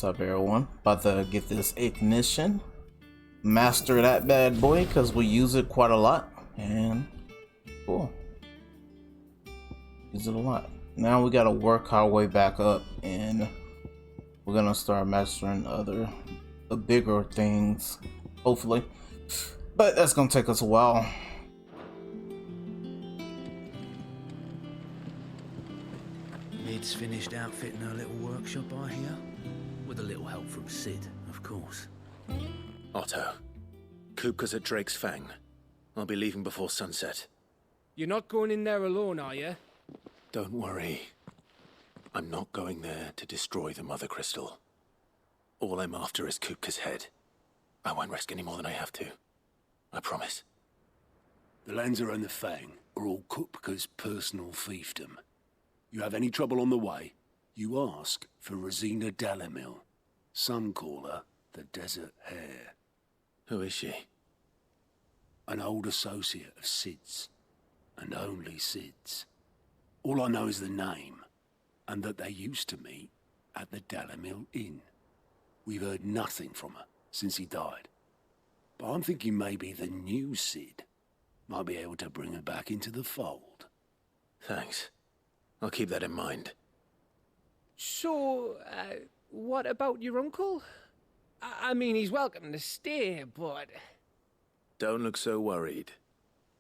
What's up, everyone? About to get this ignition, master that bad boy because we use it quite a lot, and cool, use it a lot. Now we gotta work our way back up, and we're gonna start mastering the bigger things, hopefully, but that's gonna take us a while. Mid's finished outfitting her little workshop, I hear. With a little help from Sid, of course. Otto, Kupka's at Drake's Fang. I'll be leaving before sunset. You're not going in there alone, are you? Don't worry. I'm not going there to destroy the Mother Crystal. All I'm after is Kupka's head. I won't risk any more than I have to. I promise. The Lanza and the Fang are all Kupka's personal fiefdom. You have any trouble on the way, you ask for Ruzena Dalimil. Some call her the Desert Hare. Who is she? An old associate of Sid's, and only Sid's. All I know is the name, and that they used to meet at the Dalimil Inn. We've heard nothing from her since he died. But I'm thinking maybe the new Sid might be able to bring her back into the fold. Thanks. I'll keep that in mind. So, what about your uncle? I mean, he's welcome to stay, but... Don't look so worried.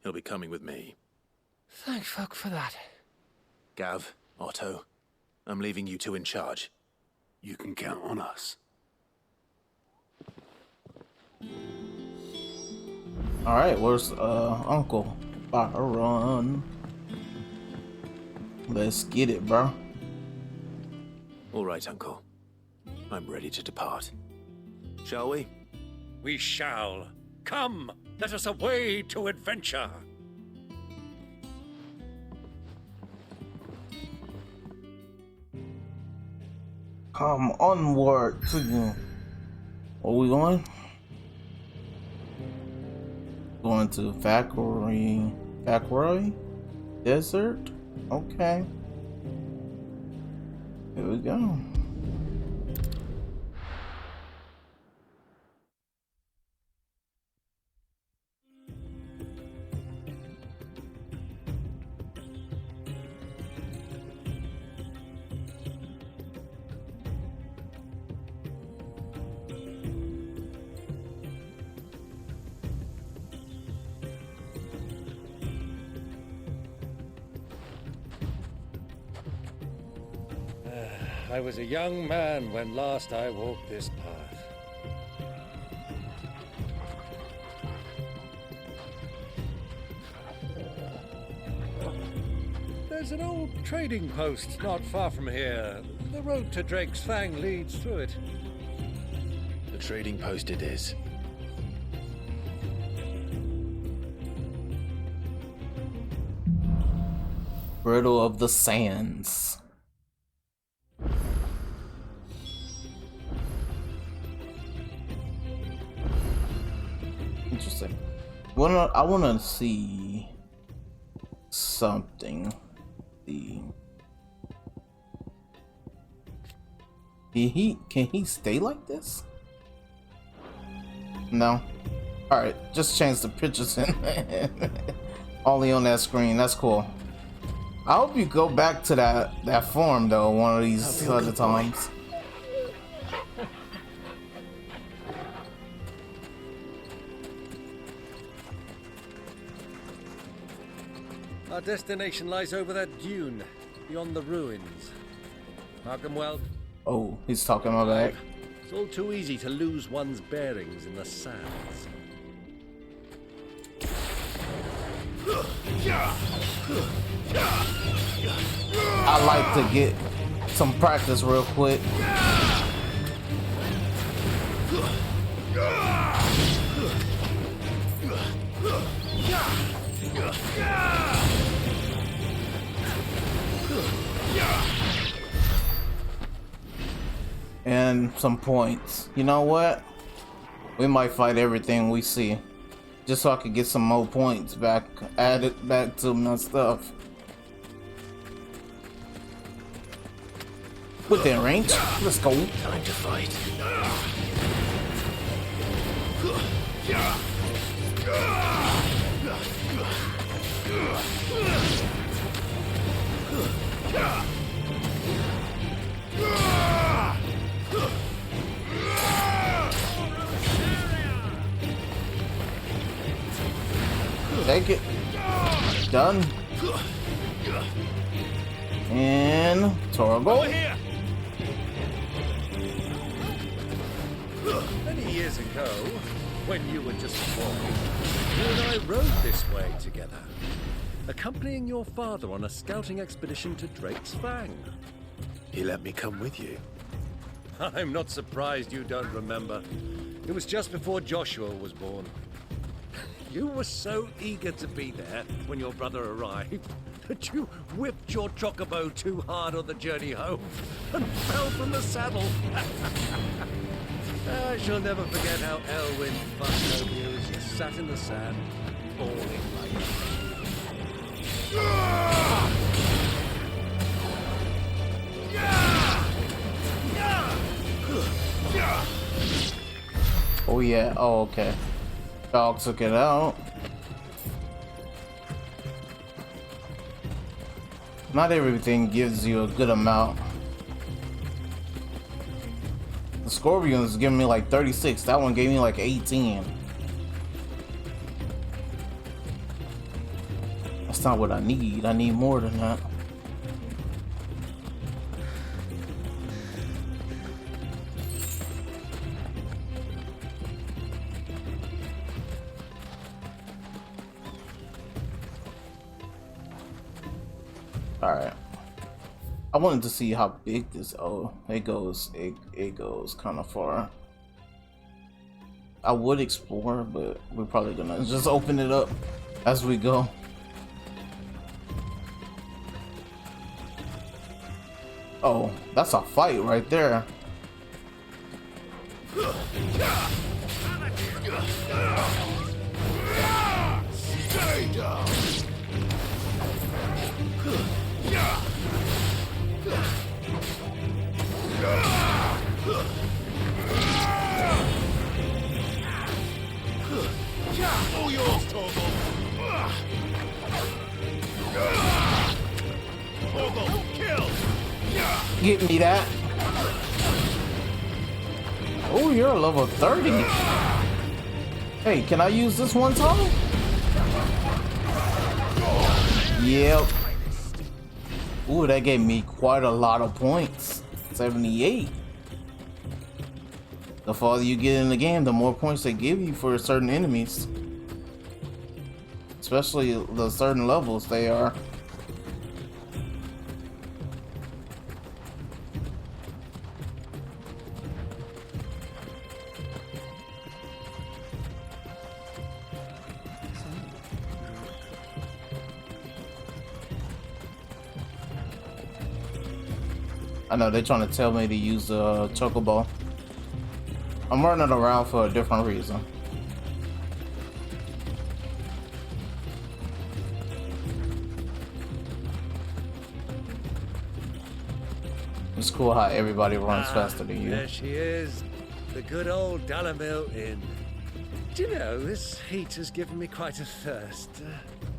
He'll be coming with me. Thank fuck for that. Gav, Otto, I'm leaving you two in charge. You can count on us. Alright, where's Uncle? About to run. Let's get it, bro. All right, Uncle. I'm ready to depart. Shall we? We shall. Come, let us away to adventure. Come onward to you. Where we going? Going to Factory Desert? Okay. Here we go. I was a young man when last I walked this path. There's an old trading post not far from here. The road to Drake's Fang leads through it. The trading post it is. Brittle of the Sands. Interesting. I wanna see something. Can he stay like this? No. Alright, just change the pictures in only on that screen. That's cool. I hope you go back to that form though one of these other times. Our destination lies over that dune, beyond the ruins. Mark 'em well. Oh, he's talking my back. It's all too easy to lose one's bearings in the sands. I like to get some practice real quick. And some points. You know what? We might fight everything we see. Just so I could get some more points back, added back to my stuff. Within range. Let's go. Time to fight. Take it. Done. And Torgo. Many years ago, when you were just a boy, you and I rode this way together, accompanying your father on a scouting expedition to Drake's Fang. He let me come with you. I'm not surprised you don't remember. It was just before Joshua was born. You were so eager to be there when your brother arrived that you whipped your chocobo too hard on the journey home and fell from the saddle. I shall never forget how Elwyn fussed over you as you sat in the sand, bawling like a Oh yeah. Oh okay. Dog took it out. Not everything gives you a good amount. The Scorpion is giving me like 36. That one gave me like 18. That's not what I need. I need more than that. Alright. I wanted to see how big this, oh, it goes kind of far. I would explore, but we're probably gonna just open it up as we go. Oh, that's a fight right there. Stay down. All yours, Torgo. Torgo, kill. Get me that. Oh, you're a level 30. Hey, can I use this one time? Yep. Ooh, that gave me quite a lot of points. 78. The farther you get in the game, the more points they give you for certain enemies. Especially the certain levels they are. I know they're trying to tell me to use the chocobo. I'm running around for a different reason. It's cool how everybody runs faster than you. There she is, the good old Dalimil Inn. Do you know, this heat has given me quite a thirst.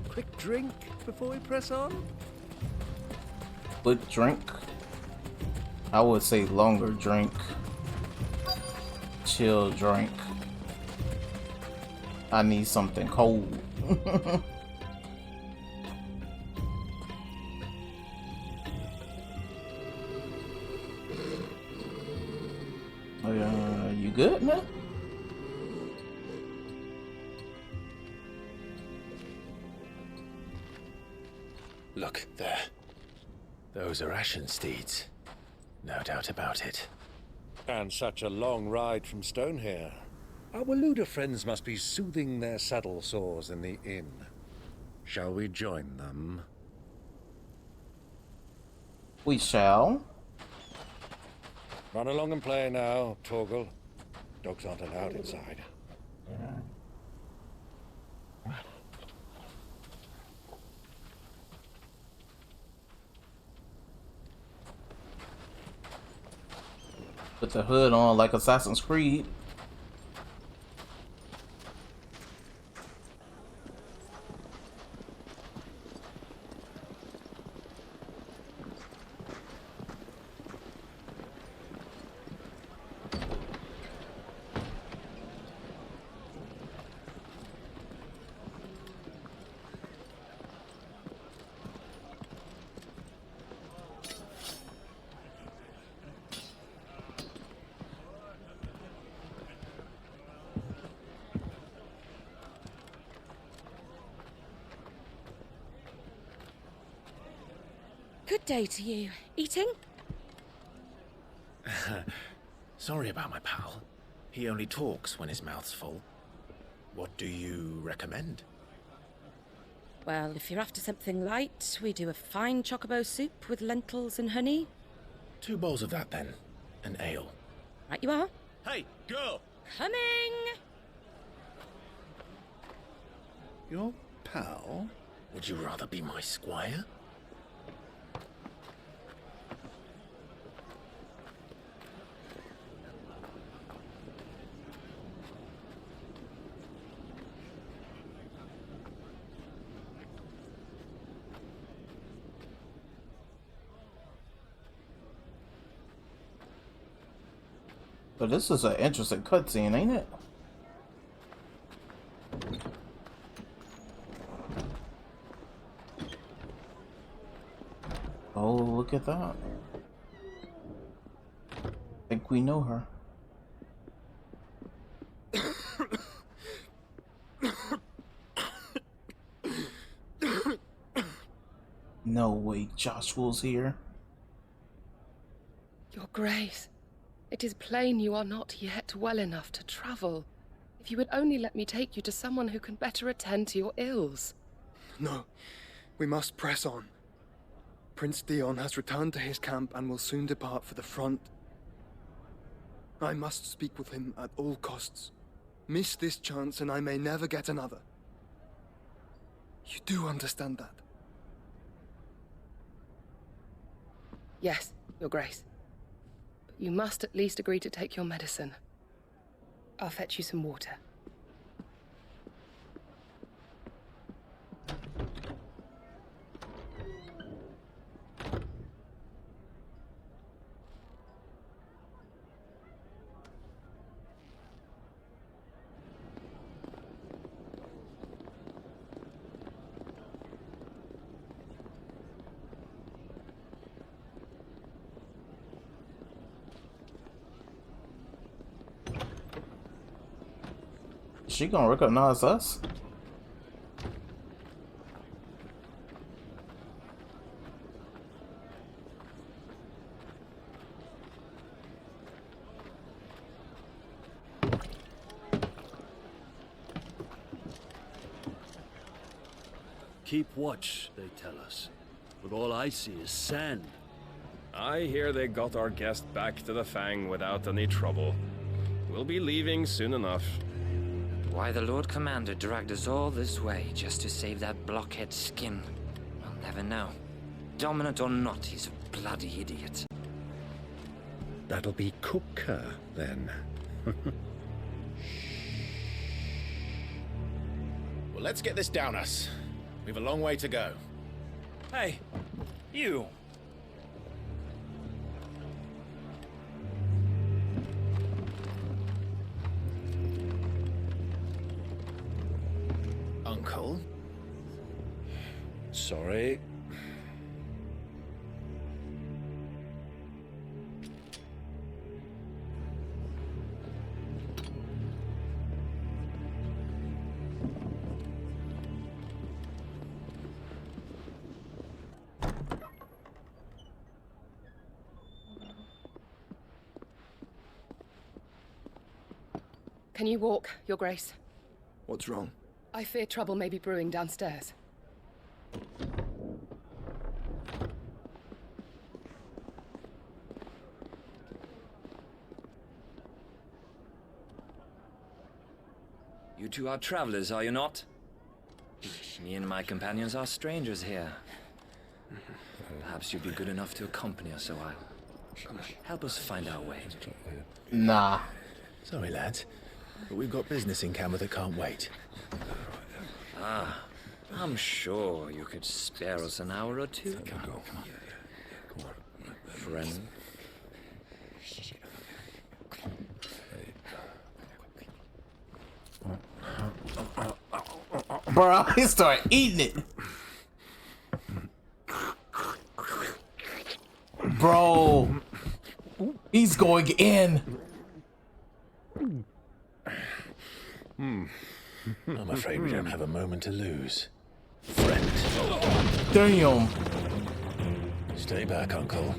Quick drink before we press on? Quick drink? I would say longer drink. Chill drink. I need something cold. You good, man? Look, there. Those are Ashen steeds. No doubt about it. And such a long ride from Stone here. Our Waluda friends must be soothing their saddle sores in the inn. Shall we join them? We shall. Run along and play now, Torgal. Dogs aren't allowed inside. Put the hood on like Assassin's Creed. Good day to you. Eating? Sorry about my pal. He only talks when his mouth's full. What do you recommend? Well, if you're after something light, we do a fine chocobo soup with lentils and honey. 2 bowls of that then. An ale. Right you are. Hey, girl! Coming! Your pal? Would you rather be my squire? But this is an interesting cutscene, ain't it? Oh, look at that. I think we know her. No way Joshua's here. Your Grace, it is plain you are not yet well enough to travel. If you would only let me take you to someone who can better attend to your ills. No, we must press on. Prince Dion has returned to his camp and will soon depart for the front. I must speak with him at all costs. Miss this chance and I may never get another. You do understand that? Yes, Your Grace. But you must at least agree to take your medicine. I'll fetch you some water. She gonna recognize us? Keep watch, they tell us. But all I see is sand. I hear they got our guest back to the Fang without any trouble. We'll be leaving soon enough. Why the Lord Commander dragged us all this way just to save that blockhead skin, we'll never know. Dominant or not, he's a bloody idiot. That'll be Cooker, then. Well, let's get this down us. We've a long way to go. Hey, you. Uncle? Sorry. Can you walk, Your Grace? What's wrong? I fear trouble may be brewing downstairs. You two are travelers, are you not? Me and my companions are strangers here. Perhaps you'd be good enough to accompany us a while. Help us find our way. Nah. Sorry, lads, but we've got business in camera that can't wait. I'm sure you could spare us an hour or two. Friend. Bro, he started eating it. Bro, he's going in. I'm afraid we don't have a moment to lose. Friend. Damn. Stay back, Uncle.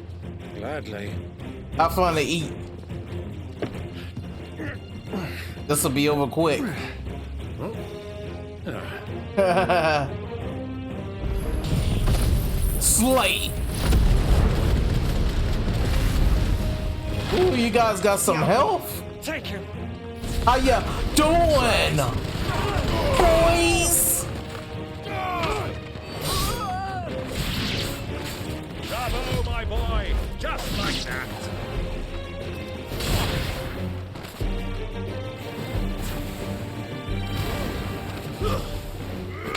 Gladly. Have fun to eat. This will be over quick. Slay. Ooh, you guys got some health. Take him. How ya doing, boys? Bravo, my boy. Just like that.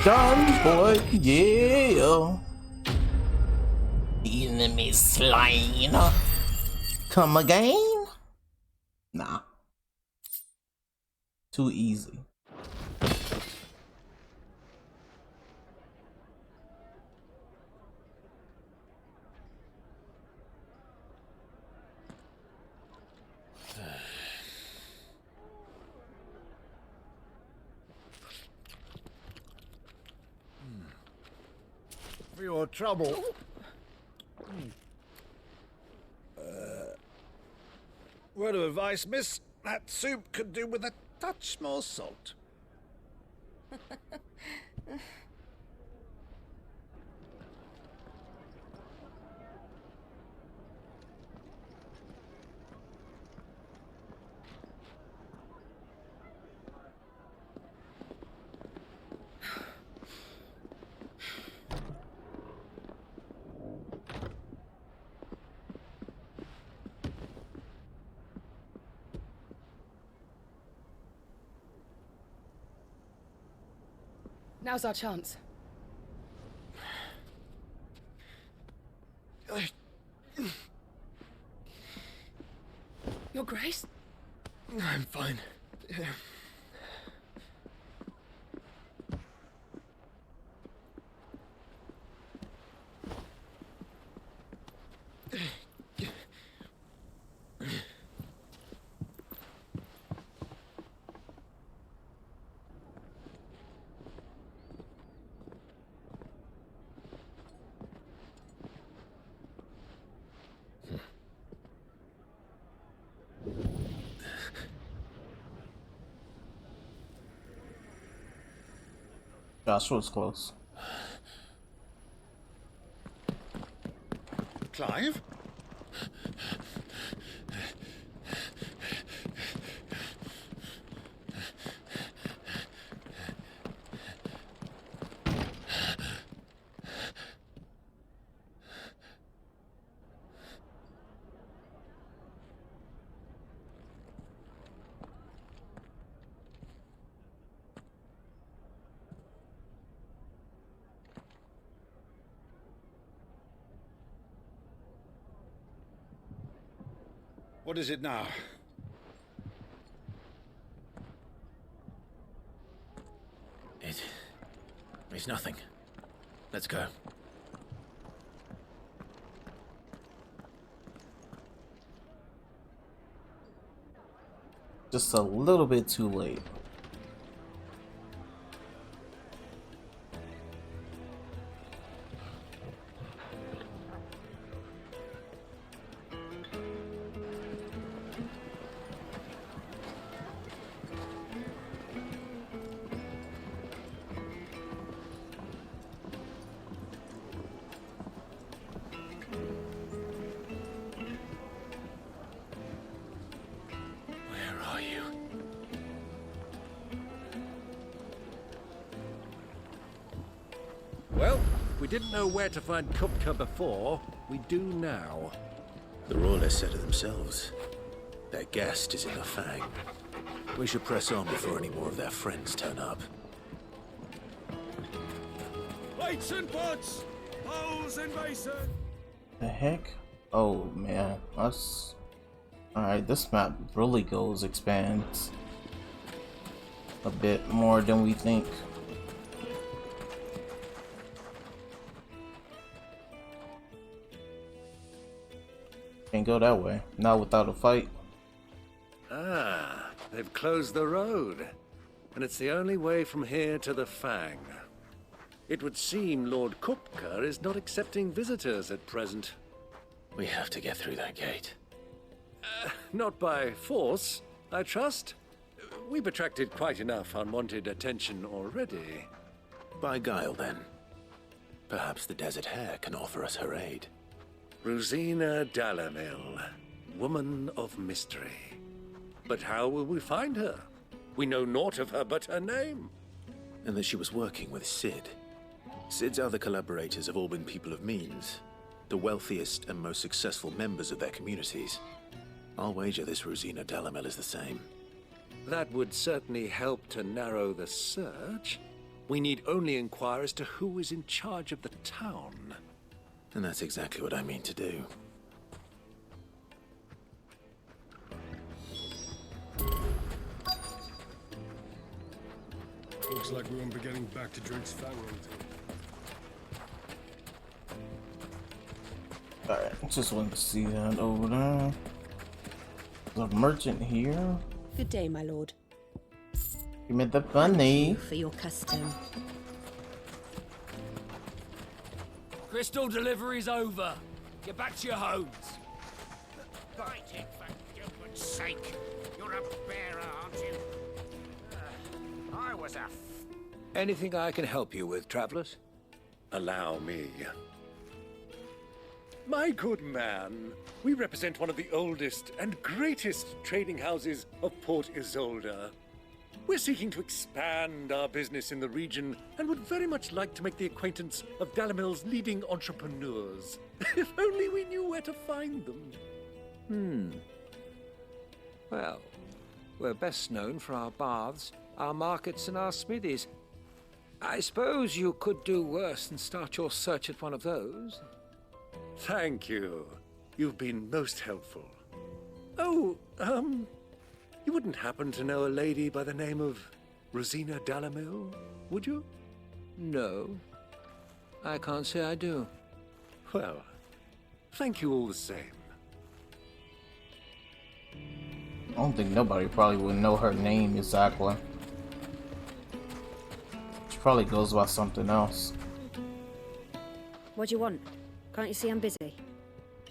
Done, boy. Yeah. Enemy slain. Come again? Nah. Too easy. For your trouble. Word of advice, miss. That soup could do with a touch more salt. Now's our chance. Your Grace? I'm fine. Joshua's close. Clive? What is it now? It's nothing. Let's go. Just a little bit too late. Well, we didn't know where to find Kupka before. We do now. The Royalists said it themselves. Their guest is in the Fang. We should press on before any more of their friends turn up. Plates and pots! Bowls and basins! The heck? Oh man, that's... Alright, this map really expands a bit more than we think. Can't go that way, not without a fight. Ah, they've closed the road, and it's the only way from here to the Fang. It would seem Lord Kupka is not accepting visitors at present. We have to get through that gate. Not by force, I trust. We've attracted quite enough unwanted attention already. By guile, then. Perhaps the Desert Hare can offer us her aid. Ruzena Dalimil, woman of mystery. But how will we find her? We know naught of her but her name. And that she was working with Sid. Sid's other collaborators have all been people of means, the wealthiest and most successful members of their communities. I'll wager this Ruzena Dalimil is the same. That would certainly help to narrow the search. We need only inquire as to who is in charge of the town. And that's exactly what I mean to do. Looks like we won't be getting back to Drake's Fang. Alright, just wanted to see that over there. There's a merchant here. Good day, my lord. Give me the money. For your custom. Crystal delivery's over. Get back to your homes. Bite it, for goodness sake. You're a bearer, aren't you? I was a... Anything I can help you with, travelers? Allow me. My good man, we represent one of the oldest and greatest trading houses of Port Isolde. We're seeking to expand our business in the region and would very much like to make the acquaintance of Dalimil's leading entrepreneurs. If only we knew where to find them. Well, we're best known for our baths, our markets, and our smithies. I suppose you could do worse than start your search at one of those. Thank you. You've been most helpful. Oh, you wouldn't happen to know a lady by the name of Ruzena Dalimil, would you? No, I can't say I do. Well, thank you all the same. I don't think nobody probably would know her name exactly. She probably goes by something else. What do you want? Can't you see I'm busy?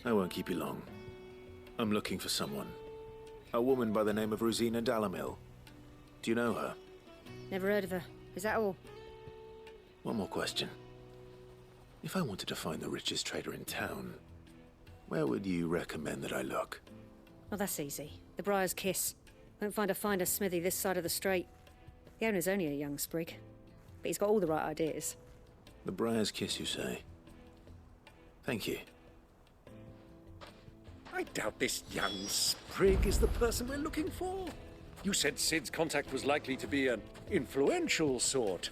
I won't keep you long. I'm looking for someone. A woman by the name of Ruzena Dalimil. Do you know her? Never heard of her. Is that all? One more question. If I wanted to find the richest trader in town, where would you recommend that I look? Oh, that's easy. The Briar's Kiss. Won't find a finer smithy this side of the strait. The owner's only a young sprig, but he's got all the right ideas. The Briar's Kiss, you say? Thank you. I doubt this young sprig is the person we're looking for. You said Sid's contact was likely to be an influential sort.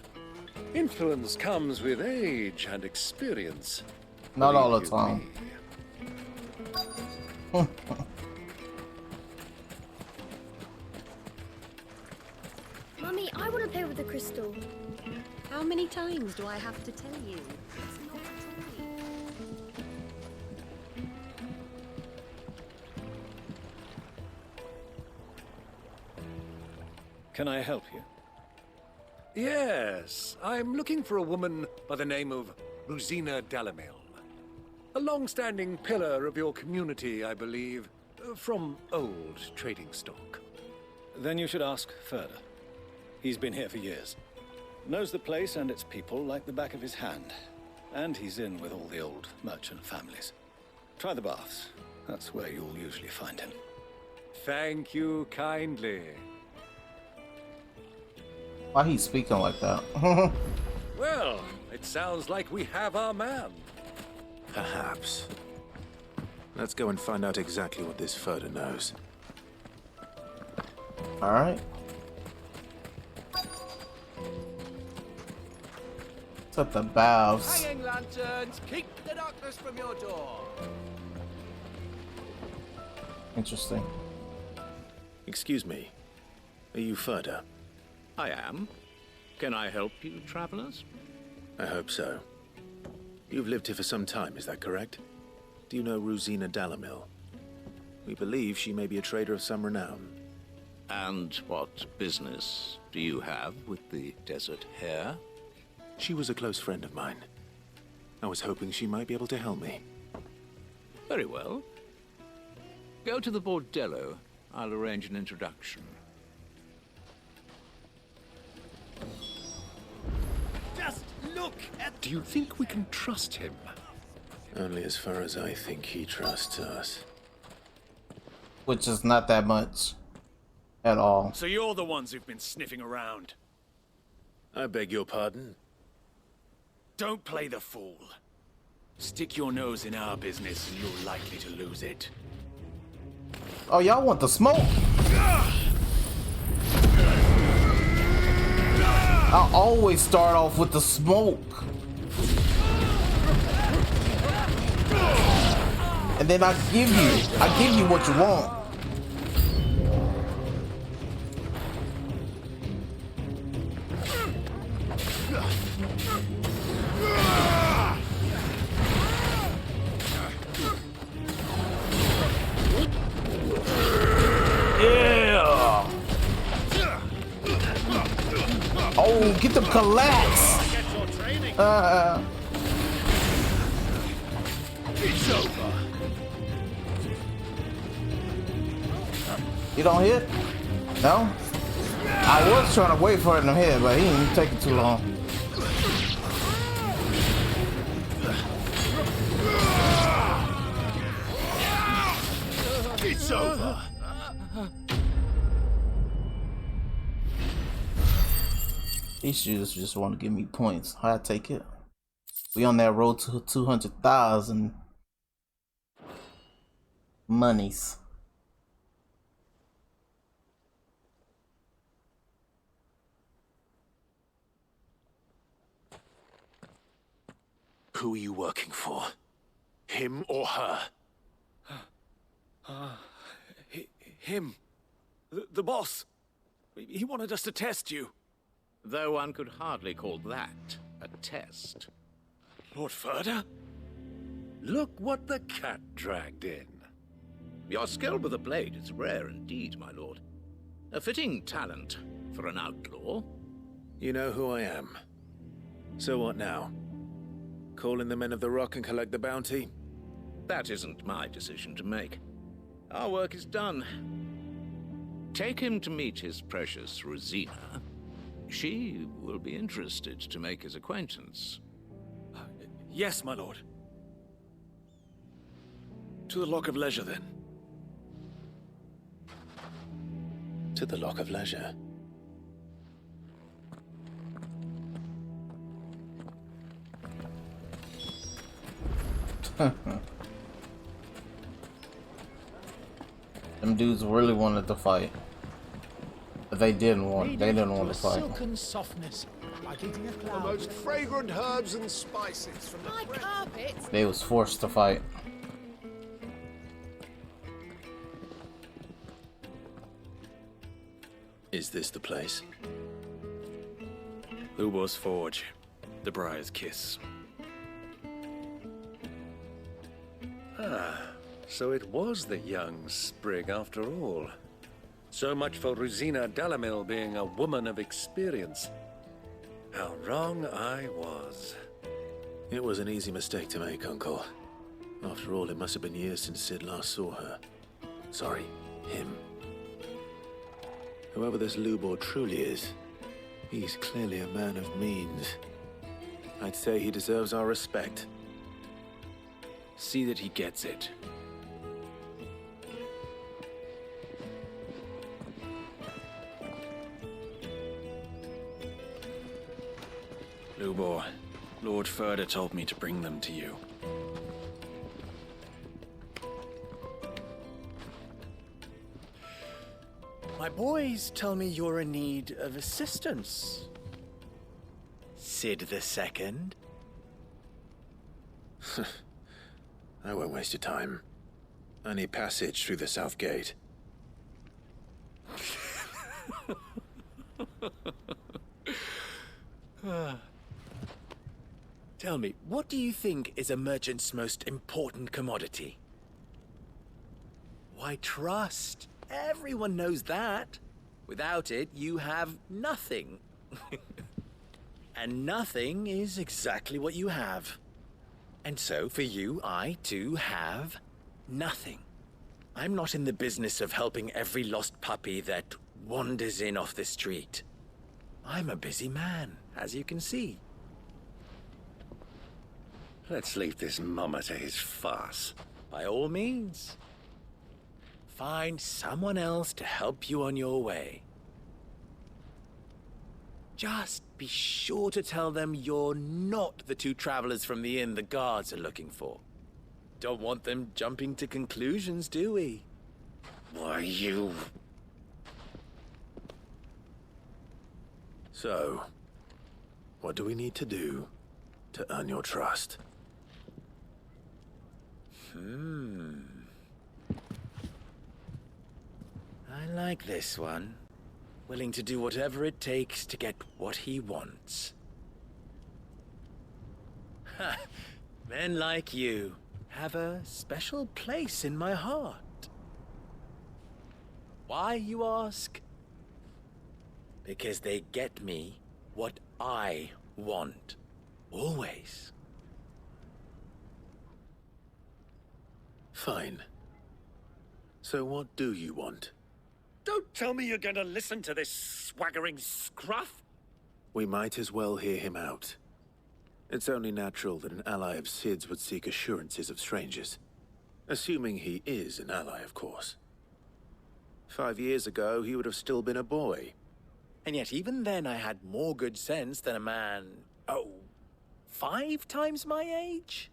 Influence comes with age and experience. Not all the time. Mummy, I want to play with the crystal. How many times do I have to tell you? It's not a toy. Can I help you? Yes, I'm looking for a woman by the name of Ruzena Dalimil. A long-standing pillar of your community, I believe, from old trading stock. Then you should ask further. He's been here for years. Knows the place and its people like the back of his hand. And he's in with all the old merchant families. Try the baths. That's where you'll usually find him. Thank you kindly. Why he's speaking like that? Well, it sounds like we have our man. Perhaps. Let's go and find out exactly what this Furder knows. Alright. Set the valves. Hanging lanterns, keep the darkness from your door. Interesting. Excuse me. Are you Ferda? I am. Can I help you, travelers? I hope so. You've lived here for some time, is that correct? Do you know Ruzena Dalimil? We believe she may be a trader of some renown. And what business do you have with the desert hare? She was a close friend of mine. I was hoping she might be able to help me. Very well. Go to the bordello. I'll arrange an introduction. Just look at... Do you think we can trust him? Only as far as I think he trusts us. Which is not that much. At all. So you're the ones who've been sniffing around. I beg your pardon? Don't play the fool. Stick your nose in our business and you're likely to lose it. Oh, y'all want the smoke? I always start off with the smoke. And then I give you what you want. Yeah. Oh, get them collapse. It's over. You don't hit? No? I was trying to wait for him to hit, but he didn't take it too long. It's over. These shooters just want to give me points. I take it. We on that road to 200,000 monies. Who are you working for? Him or her? Him. The boss. He wanted us to test you. Though one could hardly call that a test. Lord Ferda? Look what the cat dragged in. Your skill with a blade is rare indeed, my lord. A fitting talent for an outlaw. You know who I am. So what now? Call in the Men of the Rock and collect the bounty? That isn't my decision to make. Our work is done. Take him to meet his precious Ruzena. She will be interested to make his acquaintance. Yes, my lord. To the Lock of Leisure, then. To the Lock of Leisure. Them dudes really wanted to fight. But they didn't want to fight. Silken softness, like eating a cloud. The most fragrant herbs and spices from My carpet. They was forced to fight. Is this the place? Lubor's Forge. The Briar's Kiss. Ah, so it was the young sprig after all. So much for Ruzena Dalimil being a woman of experience. How wrong I was. It was an easy mistake to make, Uncle. After all, it must have been years since Sid last saw her. Sorry, him. Whoever this Lubor truly is, he's clearly a man of means. I'd say he deserves our respect. See that he gets it. Lubor, Lord Ferda told me to bring them to you. My boys tell me you're in need of assistance. Sid the Second? I won't waste your time. I need passage through the south gate. Tell me, what do you think is a merchant's most important commodity? Why, trust. Everyone knows that. Without it, you have nothing. And nothing is exactly what you have. And so, for you, I, too, have nothing. I'm not in the business of helping every lost puppy that wanders in off the street. I'm a busy man, as you can see. Let's leave this mummer to his farce. By all means. Find someone else to help you on your way. Just be sure to tell them you're not the two travelers from the inn the guards are looking for. Don't want them jumping to conclusions, do we? Why, you... So, what do we need to do to earn your trust? I like this one. Willing to do whatever it takes to get what he wants. Ha! Men like you have a special place in my heart. Why, you ask? Because they get me what I want. Always. Fine. So what do you want? Don't tell me you're going to listen to this swaggering scruff. We might as well hear him out. It's only natural that an ally of Sid's would seek assurances of strangers. Assuming he is an ally, of course. 5 years ago, he would have still been a boy. And yet even then I had more good sense than a man, 5 times my age?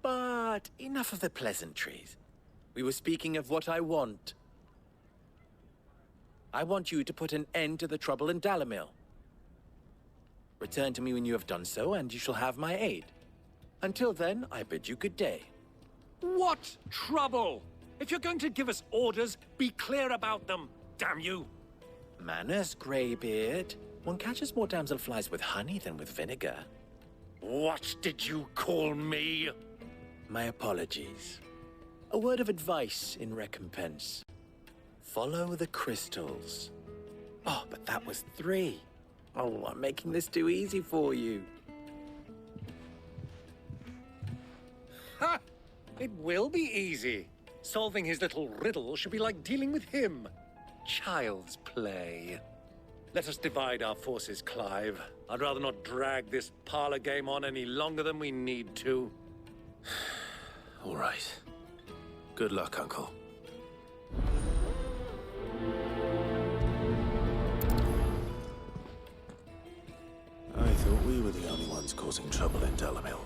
But enough of the pleasantries. We were speaking of what I want. I want you to put an end to the trouble in Dalimil. Return to me when you have done so, and you shall have my aid. Until then, I bid you good day. What trouble? If you're going to give us orders, be clear about them, damn you! Manners, Greybeard. One catches more damselflies with honey than with vinegar. What did you call me? My apologies. A word of advice in recompense. Follow the crystals. Oh, but that was 3. Oh, I'm making this too easy for you. Ha! It will be easy. Solving his little riddle should be like dealing with him. Child's play. Let us divide our forces, Clive. I'd rather not drag this parlor game on any longer than we need to. All right. Good luck, Uncle. I thought we were the only ones causing trouble in Dalimil.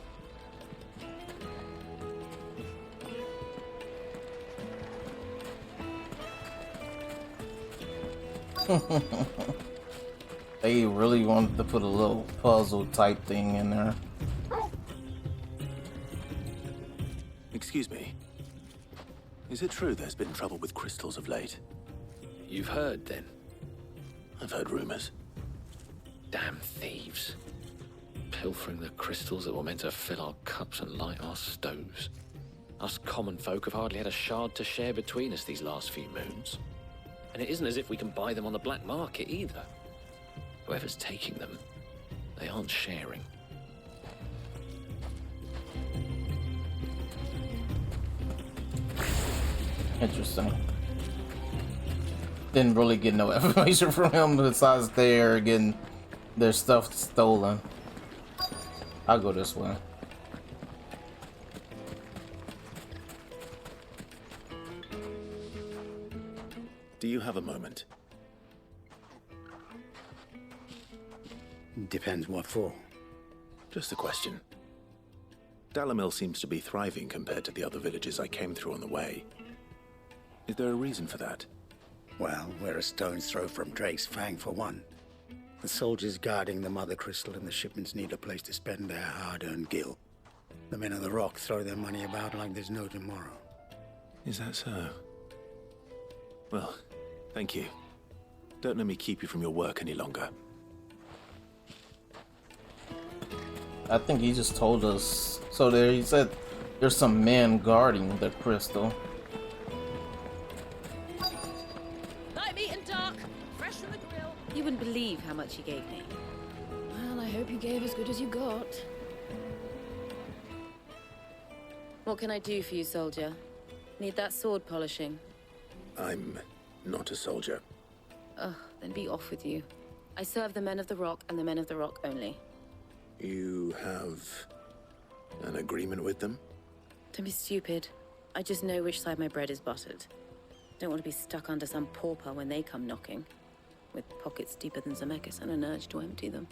They really wanted to put a little puzzle type thing in there. Excuse me. Is it true there's been trouble with crystals of late? You've heard, then? I've heard rumors. Damn thieves. Pilfering the crystals that were meant to fill our cups and light our stoves. Us common folk have hardly had a shard to share between us these last few moons. And it isn't as if we can buy them on the black market either. Whoever's taking them, they aren't sharing. Interesting. Didn't really get no information from him besides they're getting their stuff stolen. I'll go this way. Do you have a moment? Depends what for. Just a question. Dalimil seems to be thriving compared to the other villages I came through on the way. Is there a reason for that? Well, we're a stone's throw from Drake's Fang for one. The soldiers guarding the Mother Crystal and the shipments need a place to spend their hard-earned gil. The men of the Rock throw their money about like there's no tomorrow. Is that so? Well, thank you. Don't let me keep you from your work any longer. I think he just told us. So there, he said there's some men guarding the crystal. Light meat and dark, fresh from the grill. You wouldn't believe how much he gave me. Well, I hope you gave as good as you got. What can I do for you, soldier? Need that sword polishing? I'm not a soldier. Ugh, then be off with you. I serve the men of the Rock and the men of the Rock only. You have an agreement with them? Don't be stupid. I just know which side my bread is buttered. Don't want to be stuck under some pauper when they come knocking. With pockets deeper than Zemeckis and an urge to empty them.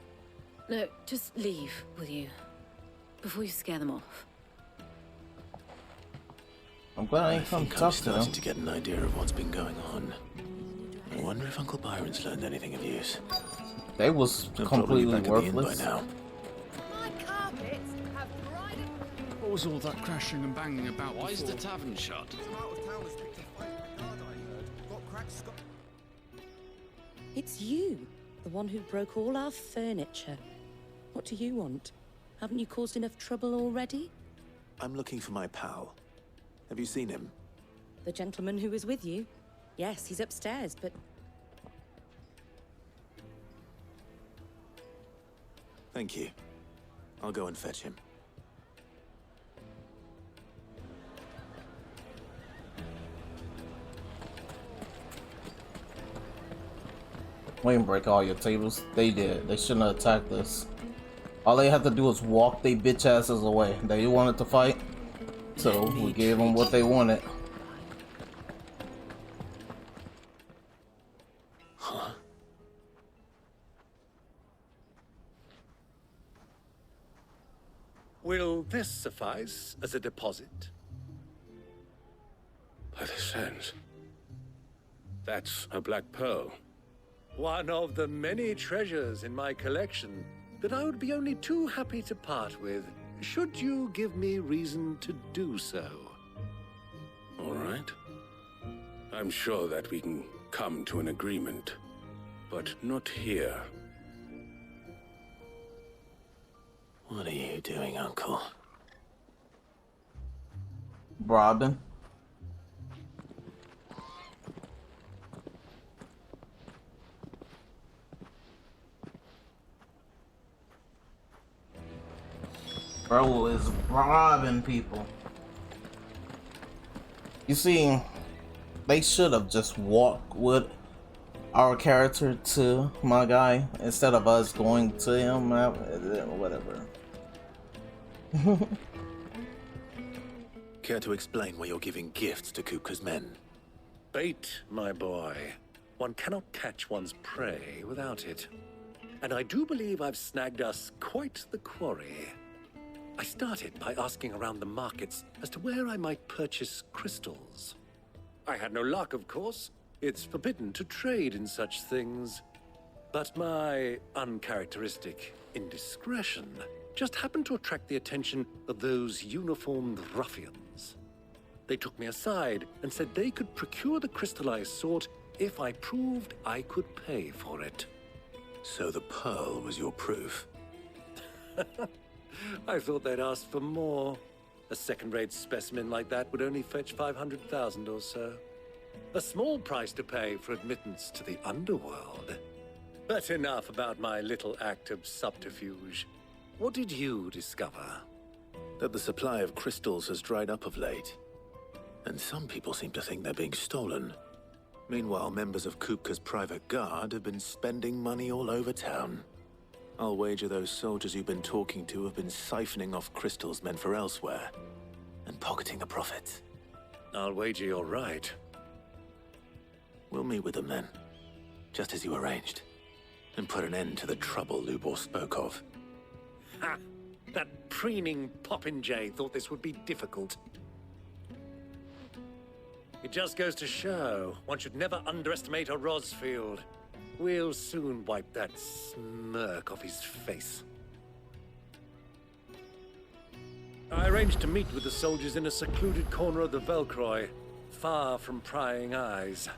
No, just leave, will you? Before you scare them off. I'm glad I ain't come I'm tough to them. starting to get an idea of what's been going on. I wonder if Uncle Byron's learned anything of use. They was They're completely probably back at the inn worthless. by now. What was all that crashing and banging about? Why is the before? tavern shut? It's you, the one who broke all our furniture. What do you want? Haven't you caused enough trouble already? I'm looking for my pal. Have you seen him? The gentleman who was with you? Yes, he's upstairs, but... Thank you. I'll go and fetch him. We didn't break all your tables. They did. They shouldn't have attacked us. All they had to do was walk they bitch asses away. They wanted to fight, so we gave them what they wanted. Huh? Will this suffice as a deposit? By the sands. That's a black pearl. One of the many treasures in my collection that I would be only too happy to part with, should you give me reason to do so. All right. I'm sure that we can come to an agreement, but not here. What are you doing, Uncle? Robin. Bro is robbing people. You see, they should have just walked with our character to my guy instead of us going to him. Whatever. Care to explain why you're giving gifts to Kupka's men? Bait, my boy. One cannot catch one's prey without it. And I do believe I've snagged us quite the quarry. I started by asking around the markets as to where I might purchase crystals. I had no luck, of course. It's forbidden to trade in such things. But my uncharacteristic indiscretion just happened to attract the attention of those uniformed ruffians. They took me aside and said they could procure the crystal I sought if I proved I could pay for it. So the pearl was your proof? I thought they'd ask for more. A second-rate specimen like that would only fetch 500,000 or so. A small price to pay for admittance to the underworld. But enough about my little act of subterfuge. What did you discover? That the supply of crystals has dried up of late. And some people seem to think they're being stolen. Meanwhile, members of Kupka's private guard have been spending money all over town. I'll wager those soldiers you've been talking to have been siphoning off crystals meant for elsewhere, and pocketing the profits. I'll wager you're right. We'll meet with them then, just as you arranged, and put an end to the trouble Lubor spoke of. Ha! That preening popinjay thought this would be difficult. It just goes to show one should never underestimate a Rosfield. We'll soon wipe that smirk off his face. I arranged to meet with the soldiers in a secluded corner of the Velcroy, far from prying eyes.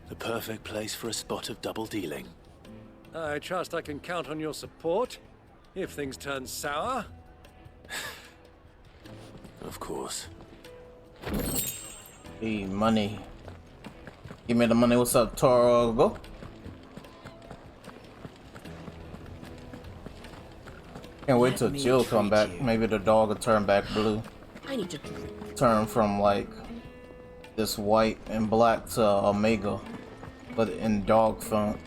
The perfect place for a spot of double dealing. I trust I can count on your support, if things turn sour. Of course. Hey, money. Give me the money. What's up, Toro? Can't wait till Jill come back. Maybe the dog will turn back blue. I need to Turn from like this white and black to Omega, but in dog form.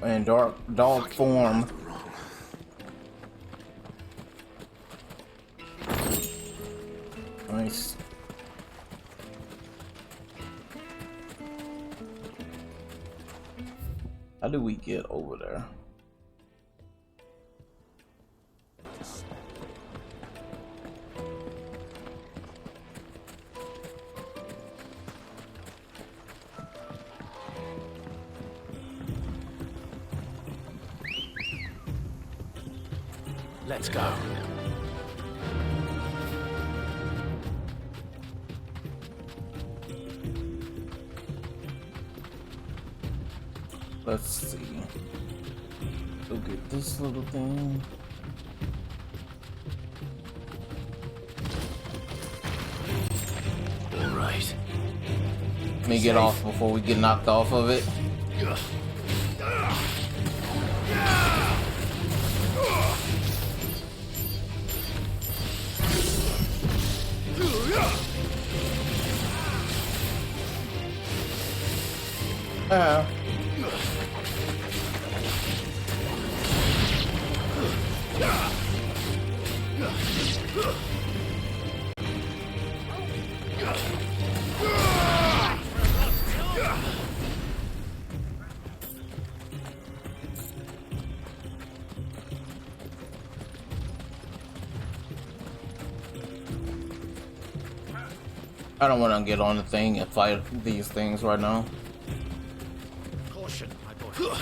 Nice. How do we get over there? Let's go. Let's see. Go get this little thing. All right. Let me get off before we get knocked off of it. I don't want to get on the thing and fight these things right now. Caution, my boy.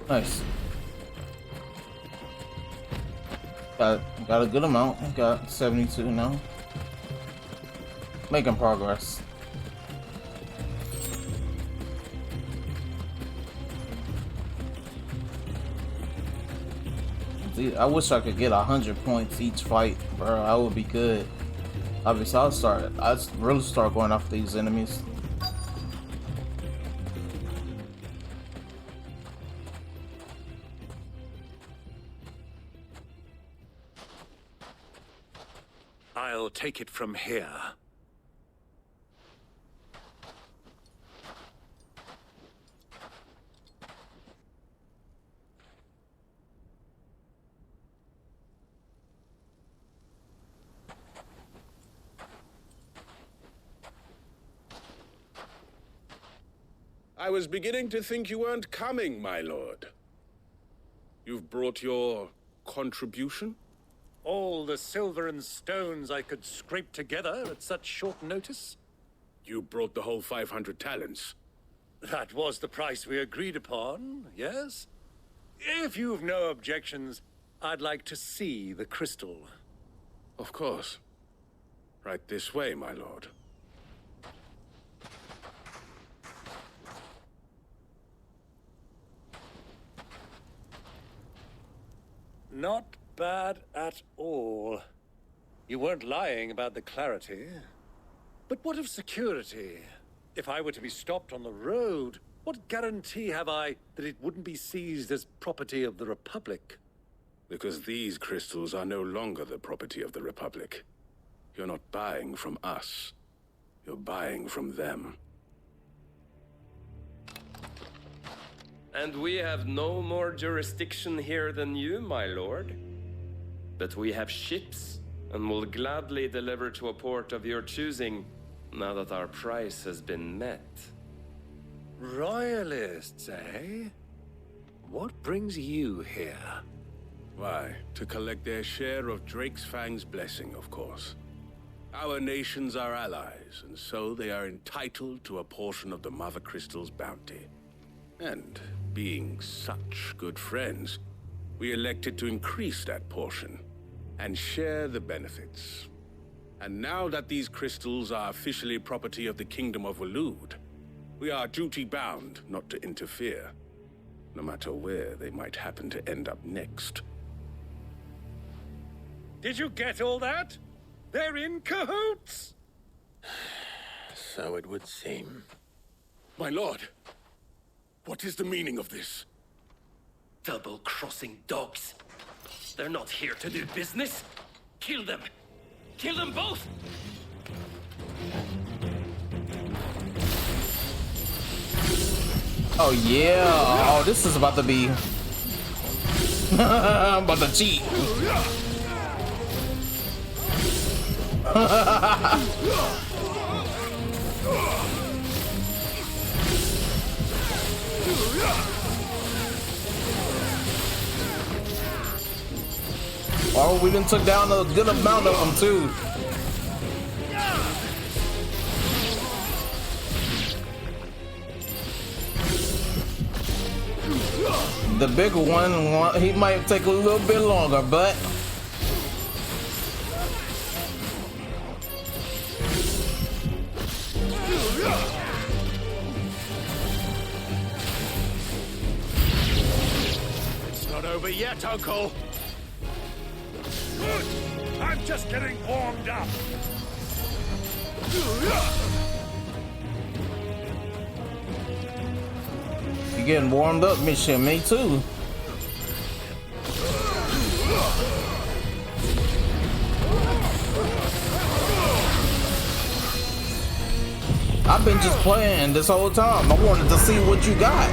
Nice. Got a good amount. Got 72 now. Making progress. Dude, I wish I could get 100 points each fight, bro. I would be good. Obviously, I'd really start going after these enemies. I'll take it from here. I was beginning to think you weren't coming, my lord. You've brought your contribution? All the silver and stones I could scrape together at such short notice? You brought the whole 500 talents. That was the price we agreed upon, yes? If you've no objections, I'd like to see the crystal. Of course. Right this way, my lord. Not bad at all. You weren't lying about the clarity. But what of security? If I were to be stopped on the road, what guarantee have I that it wouldn't be seized as property of the Republic? Because these crystals are no longer the property of the Republic. You're not buying from us. You're buying from them. And we have no more jurisdiction here than you, my lord. But we have ships, and will gladly deliver to a port of your choosing, now that our price has been met. Royalists, eh? What brings you here? Why, to collect their share of Drake's Fang's blessing, of course. Our nations are allies, and so they are entitled to a portion of the Mother Crystal's bounty. And being such good friends, we elected to increase that portion and share the benefits. And now that these crystals are officially property of the Kingdom of Waloed, we are duty-bound not to interfere, no matter where they might happen to end up next. Did you get all that? They're in cahoots! So it would seem. My lord, what is the meaning of this? Double-crossing dogs. They're not here to do business. Kill them. Kill them both! Oh yeah! Oh, this is about to be. I'm about to cheat. Oh, we done took down a good amount of them too. The bigger one, he might take a little bit longer, but It's not over yet, Uncle. Good. I'm just getting warmed up. you getting warmed up, mission. Me too. I've been just playing this whole time. I wanted to see what you got.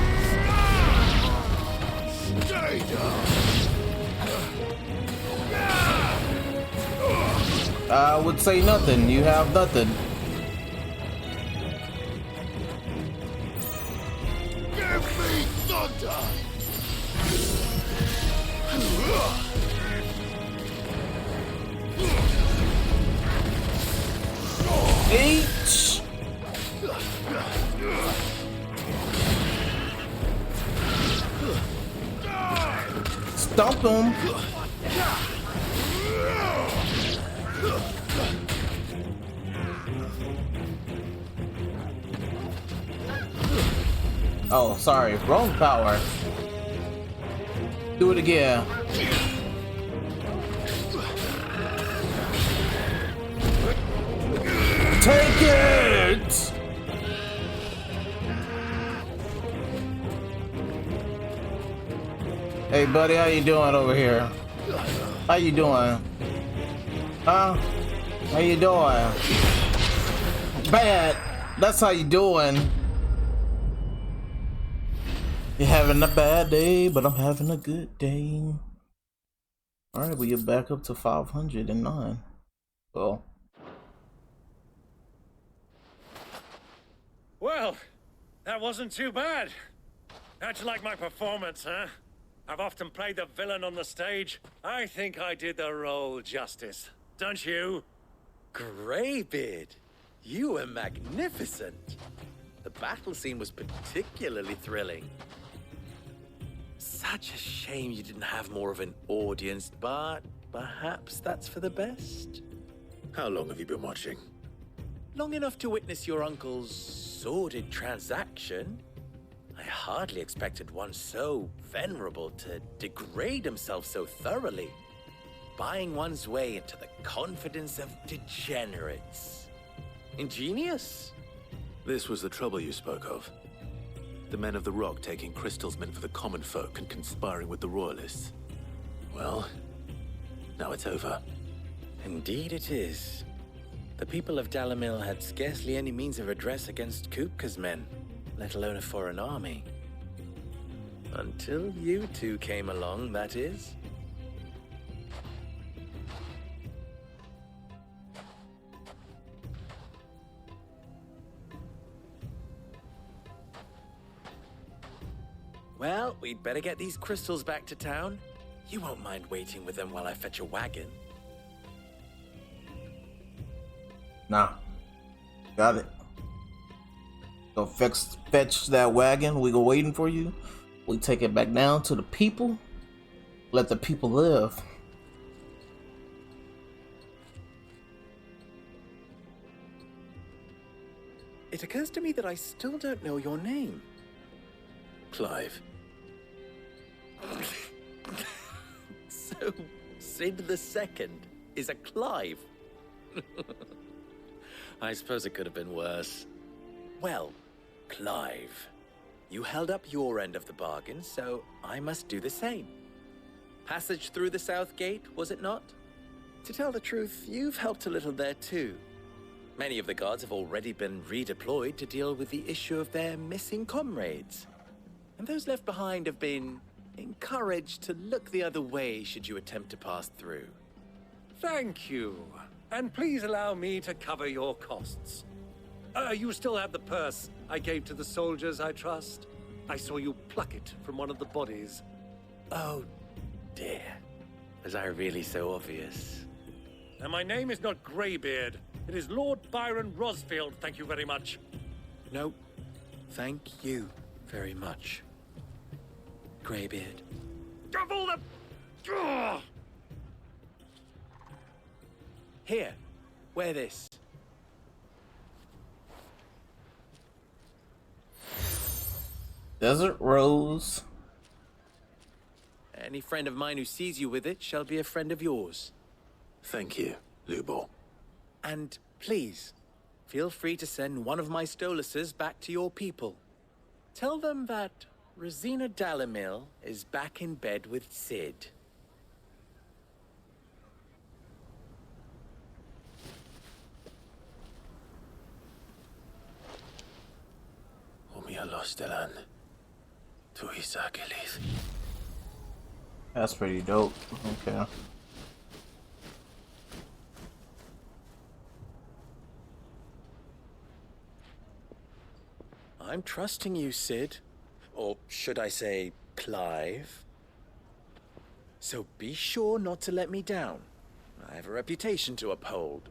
I would say nothing. You have nothing. Give me thunder! H. Stomp him. Oh, sorry, wrong power. Do it again. Take it! Hey buddy, how you doing over here? How you doing? Huh? How you doing? Bad. That's how you doing. You're having a bad day, but I'm having a good day. Alright, well, you're back up to 509. Well. Well, that wasn't too bad. How'd you like my performance, huh? I've often played the villain on the stage. I think I did the role justice. Don't you? Greybeard, you were magnificent. The battle scene was particularly thrilling. Such a shame you didn't have more of an audience, but perhaps that's for the best. How long have you been watching? Long enough to witness your uncle's sordid transaction. I hardly expected one so venerable to degrade himself so thoroughly, buying one's way into the confidence of degenerates. Ingenious. This was the trouble you spoke of. The men of the Rock taking crystals meant for the common folk and conspiring with the Royalists. Well, now it's over. Indeed it is. The people of Dalimil had scarcely any means of redress against Kupka's men, let alone a foreign army. Until you two came along, that is. Well, we'd better get these crystals back to town. You won't mind waiting with them while I fetch a wagon. Nah. Got it. Go fetch that wagon. We go waiting for you. We take it back down to the people. Let the people live. It occurs to me that I still don't know your name. Clive. So, Sid the Second is a Clive. I suppose it could have been worse. Well, Clive, you held up your end of the bargain, so I must do the same. Passage through the South Gate, was it not? To tell the truth, you've helped a little there too. Many of the guards have already been redeployed to deal with the issue of their missing comrades. And those left behind have been encouraged to look the other way should you attempt to pass through. Thank you. And please allow me to cover your costs. You still have the purse I gave to the soldiers, I trust? I saw you pluck it from one of the bodies. Oh, dear. Was I really so obvious? And my name is not Greybeard. It is Lord Byron Rosfield, thank you very much. No, thank you very much, Greybeard. Of all the... Ugh! Here, wear this. Desert Rose. Any friend of mine who sees you with it shall be a friend of yours. Thank you, Lubo. And please, feel free to send one of my Stoluses back to your people. Tell them that Ruzena Dalimil is back in bed with Sid. That's pretty dope. Okay. I'm trusting you, Sid. Or should I say, Clive? So be sure not to let me down. I have a reputation to uphold.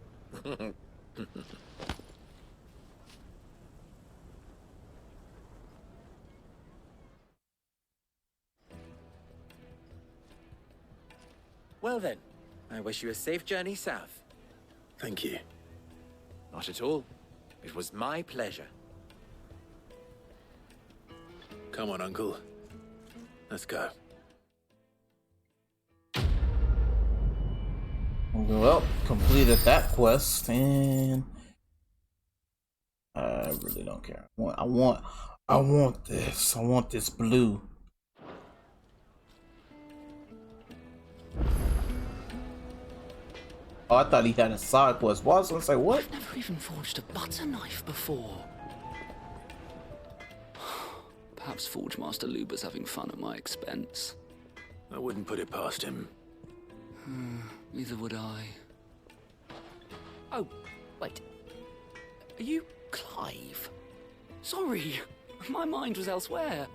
Well then, I wish you a safe journey south. Thank you. Not at all. It was my pleasure. Come on, Uncle. Let's go. Well, completed that quest, and I really don't care. I want this. I want this blue. Oh, I thought he had a side quest. Well, I was gonna say, what? I've never even forged a butter knife before. Perhaps Forge Master Luber's having fun at my expense. I wouldn't put it past him. Neither would I. Oh, wait. Are you Clive? Sorry, my mind was elsewhere.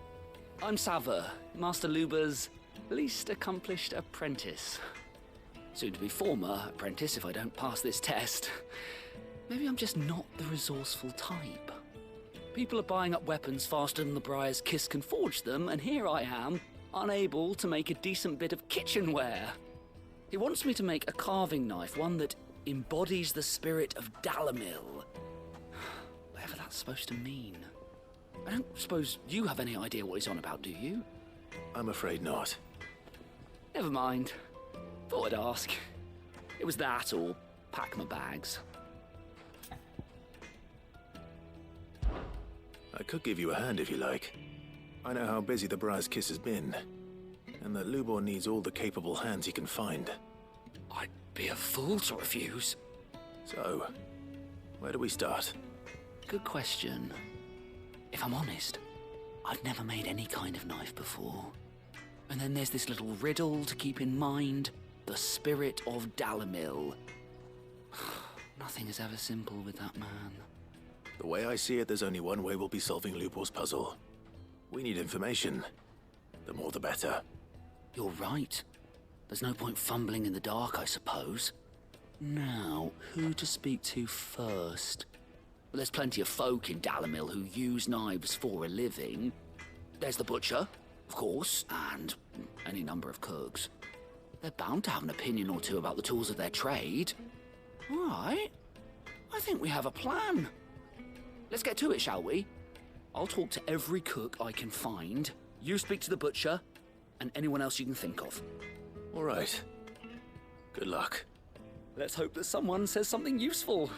I'm Sava, Master Luber's least accomplished apprentice. Soon to be former apprentice if I don't pass this test. Maybe I'm just not the resourceful type. People are buying up weapons faster than the Briar's Kiss can forge them, and here I am, unable to make a decent bit of kitchenware. He wants me to make a carving knife, one that embodies the spirit of Dalimil. Whatever that's supposed to mean. I don't suppose you have any idea what he's on about, do you? I'm afraid not. Never mind. Thought I'd ask. It was that or pack my bags. I could give you a hand if you like. I know how busy the Briar's Kiss has been, and that Lubor needs all the capable hands he can find. I'd be a fool to refuse. So, where do we start? Good question. If I'm honest, I've never made any kind of knife before. And then there's this little riddle to keep in mind. The spirit of Dalimil. Nothing is ever simple with that man. The way I see it, there's only one way we'll be solving Lubor's puzzle. We need information. The more the better. You're right. There's no point fumbling in the dark, I suppose. Now, who to speak to first? Well, there's plenty of folk in Dalimil who use knives for a living. There's the butcher, of course, and any number of cooks. They're bound to have an opinion or two about the tools of their trade. All right. I think we have a plan. Let's get to it, shall we? I'll talk to every cook I can find. You speak to the butcher, and anyone else you can think of. All right. Good luck. Let's hope that someone says something useful.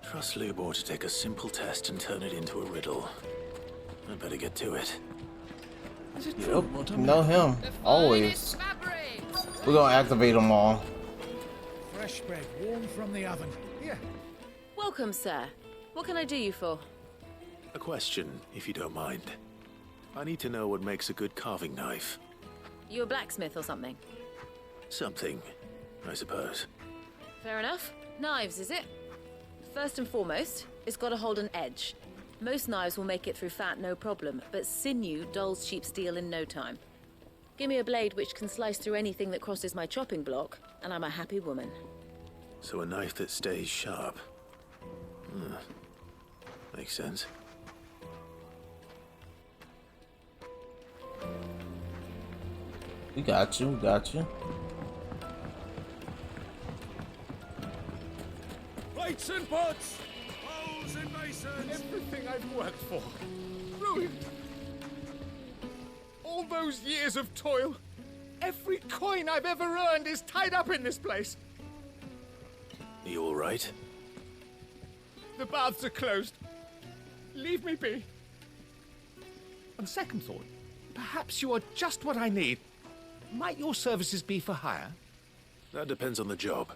Trust Lubor to take a simple test and turn it into a riddle. I better get to it. Yep, know him. Always. We're gonna activate them all. Fresh bread, warm from the oven. Here. Welcome, sir. What can I do you for? A question, if you don't mind. I need to know what makes a good carving knife. You a blacksmith or something? Something, I suppose. Fair enough. Knives, is it? First and foremost, it's got to hold an edge. Most knives will make it through fat, no problem, but sinew dulls cheap steel in no time. Give me a blade which can slice through anything that crosses my chopping block, and I'm a happy woman. So a knife that stays sharp. Makes sense. We got you, we got you. Plates and pots! Bowls and masons! Everything I've worked for. Ruined. All those years of toil. Every coin I've ever earned is tied up in this place. Are you all right? The baths are closed. Leave me be. On second thought, perhaps you are just what I need. Might your services be for hire? That depends on the job.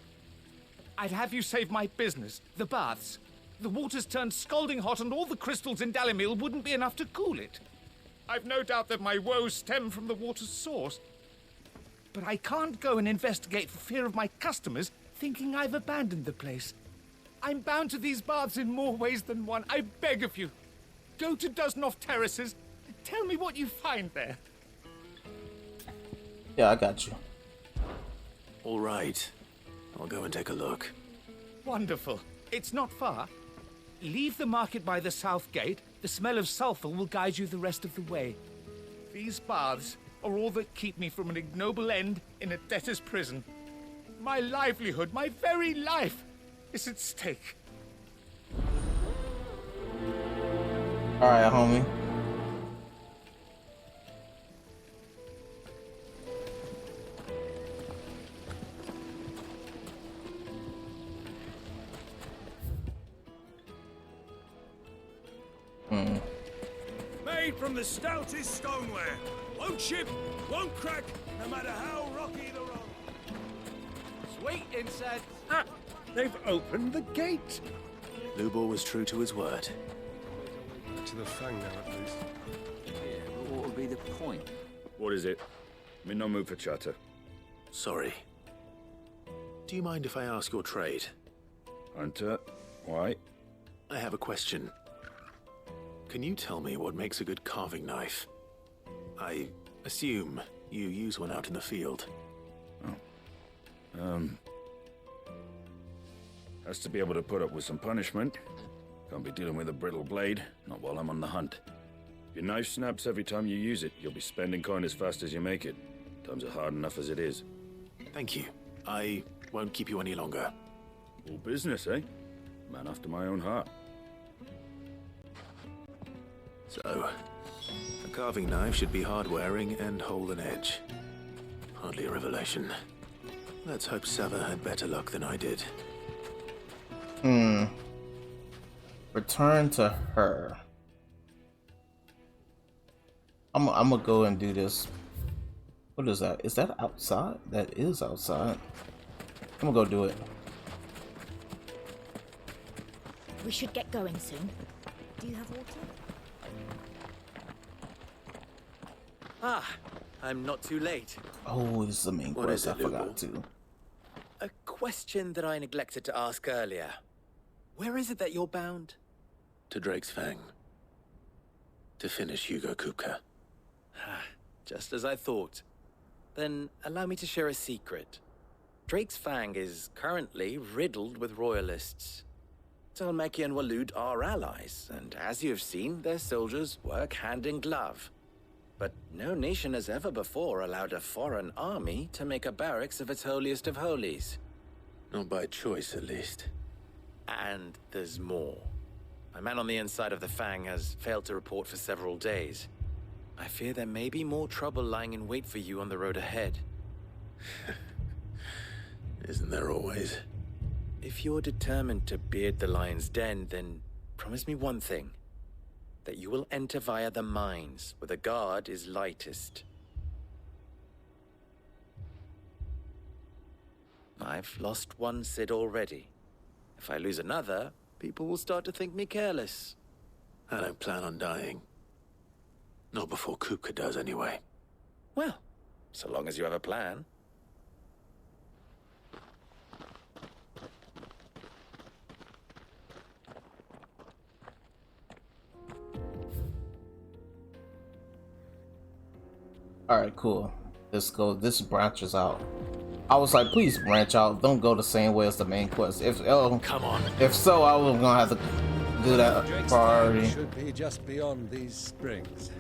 I'd have you save my business, the baths. The water's turned scalding hot and all the crystals in Dalimil wouldn't be enough to cool it. I've no doubt that my woes stem from the water's source. But I can't go and investigate for fear of my customers thinking I've abandoned the place. I'm bound to these baths in more ways than one. I beg of you. Go to Dusnoff Terraces. Tell me what you find there. Yeah, I got you. All right. I'll go and take a look. Wonderful. It's not far. Leave the market by the south gate. The smell of sulfur will guide you the rest of the way. These baths are all that keep me from an ignoble end in a debtor's prison. My livelihood, my very life, is at stake. Alright, homie. Made from the stoutest stoneware. Won't chip, won't crack, no matter how rocky the road. Sweet incense. Ah, they've opened the gate. Lubor was true to his word. To the fang now, at least. Yeah, but what would be the point? What is it? I'm in no mood for chatter. Sorry. Do you mind if I ask your trade? Hunter, why? I have a question. Can you tell me what makes a good carving knife? I assume you use one out in the field. Has to be able to put up with some punishment. Can't be dealing with a brittle blade, not while I'm on the hunt. If your knife snaps every time you use it, you'll be spending coin as fast as you make it. Times are hard enough as it is. Thank you. I won't keep you any longer. All business, eh? Man after my own heart. So, a carving knife should be hard-wearing and hold an edge. Hardly a revelation. Let's hope Sava had better luck than I did. Return to her. I'm gonna go and do this What is that? Is that outside? That is outside. I'm gonna go do it. We should get going soon. Do you have water? Ah, I'm not too late. Oh, this is the main What quest. is I it, forgot Lupo? to. A question that I neglected to ask earlier. Where is it that you're bound? To Drake's Fang. To finish Hugo Kupka. Just as I thought. Then allow me to share a secret. Drake's Fang is currently riddled with royalists. Talmeki and Walud are allies, and as you have seen, their soldiers work hand in glove. But no nation has ever before allowed a foreign army to make a barracks of its holiest of holies. Not by choice, at least. And there's more. My man on the inside of the Fang has failed to report for several days. I fear there may be more trouble lying in wait for you on the road ahead. Isn't there always? If you're determined to beard the lion's den, then promise me one thing. That you will enter via the mines, where the guard is lightest. I've lost one Cid already. If I lose another, people will start to think me careless. I don't plan on dying. Not before Kupka does, anyway. Well, so long as you have a plan. Alright, cool. Let's go. This branches out. I was like, please branch out. Don't go the same way as the main quest. If come on. If so, I was gonna have to do that priority. Should be just beyond these springs.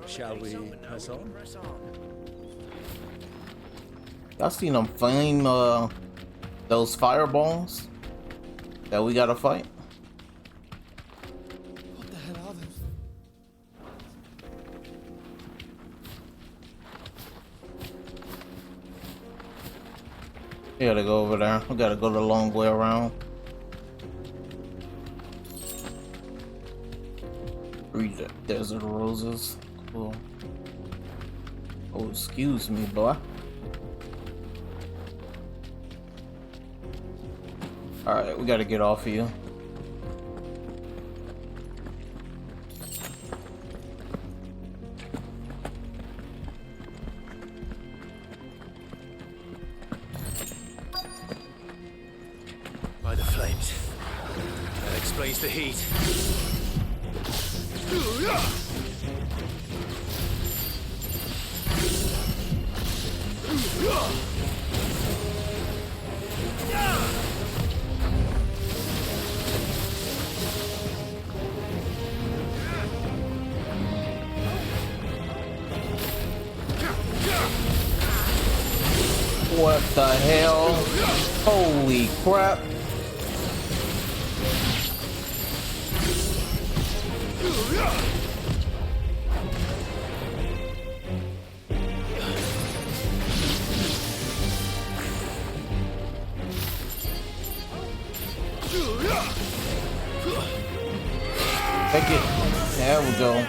Shall we press on? Y'all seen them flame those fireballs that we gotta fight? What the hell are those? We gotta go over there. We gotta go the long way around. Read the desert roses. Cool. Oh, excuse me, boy. Alright, we gotta get off of you. By the flames. That explains the heat. What the hell? Holy crap. Take it. There we go.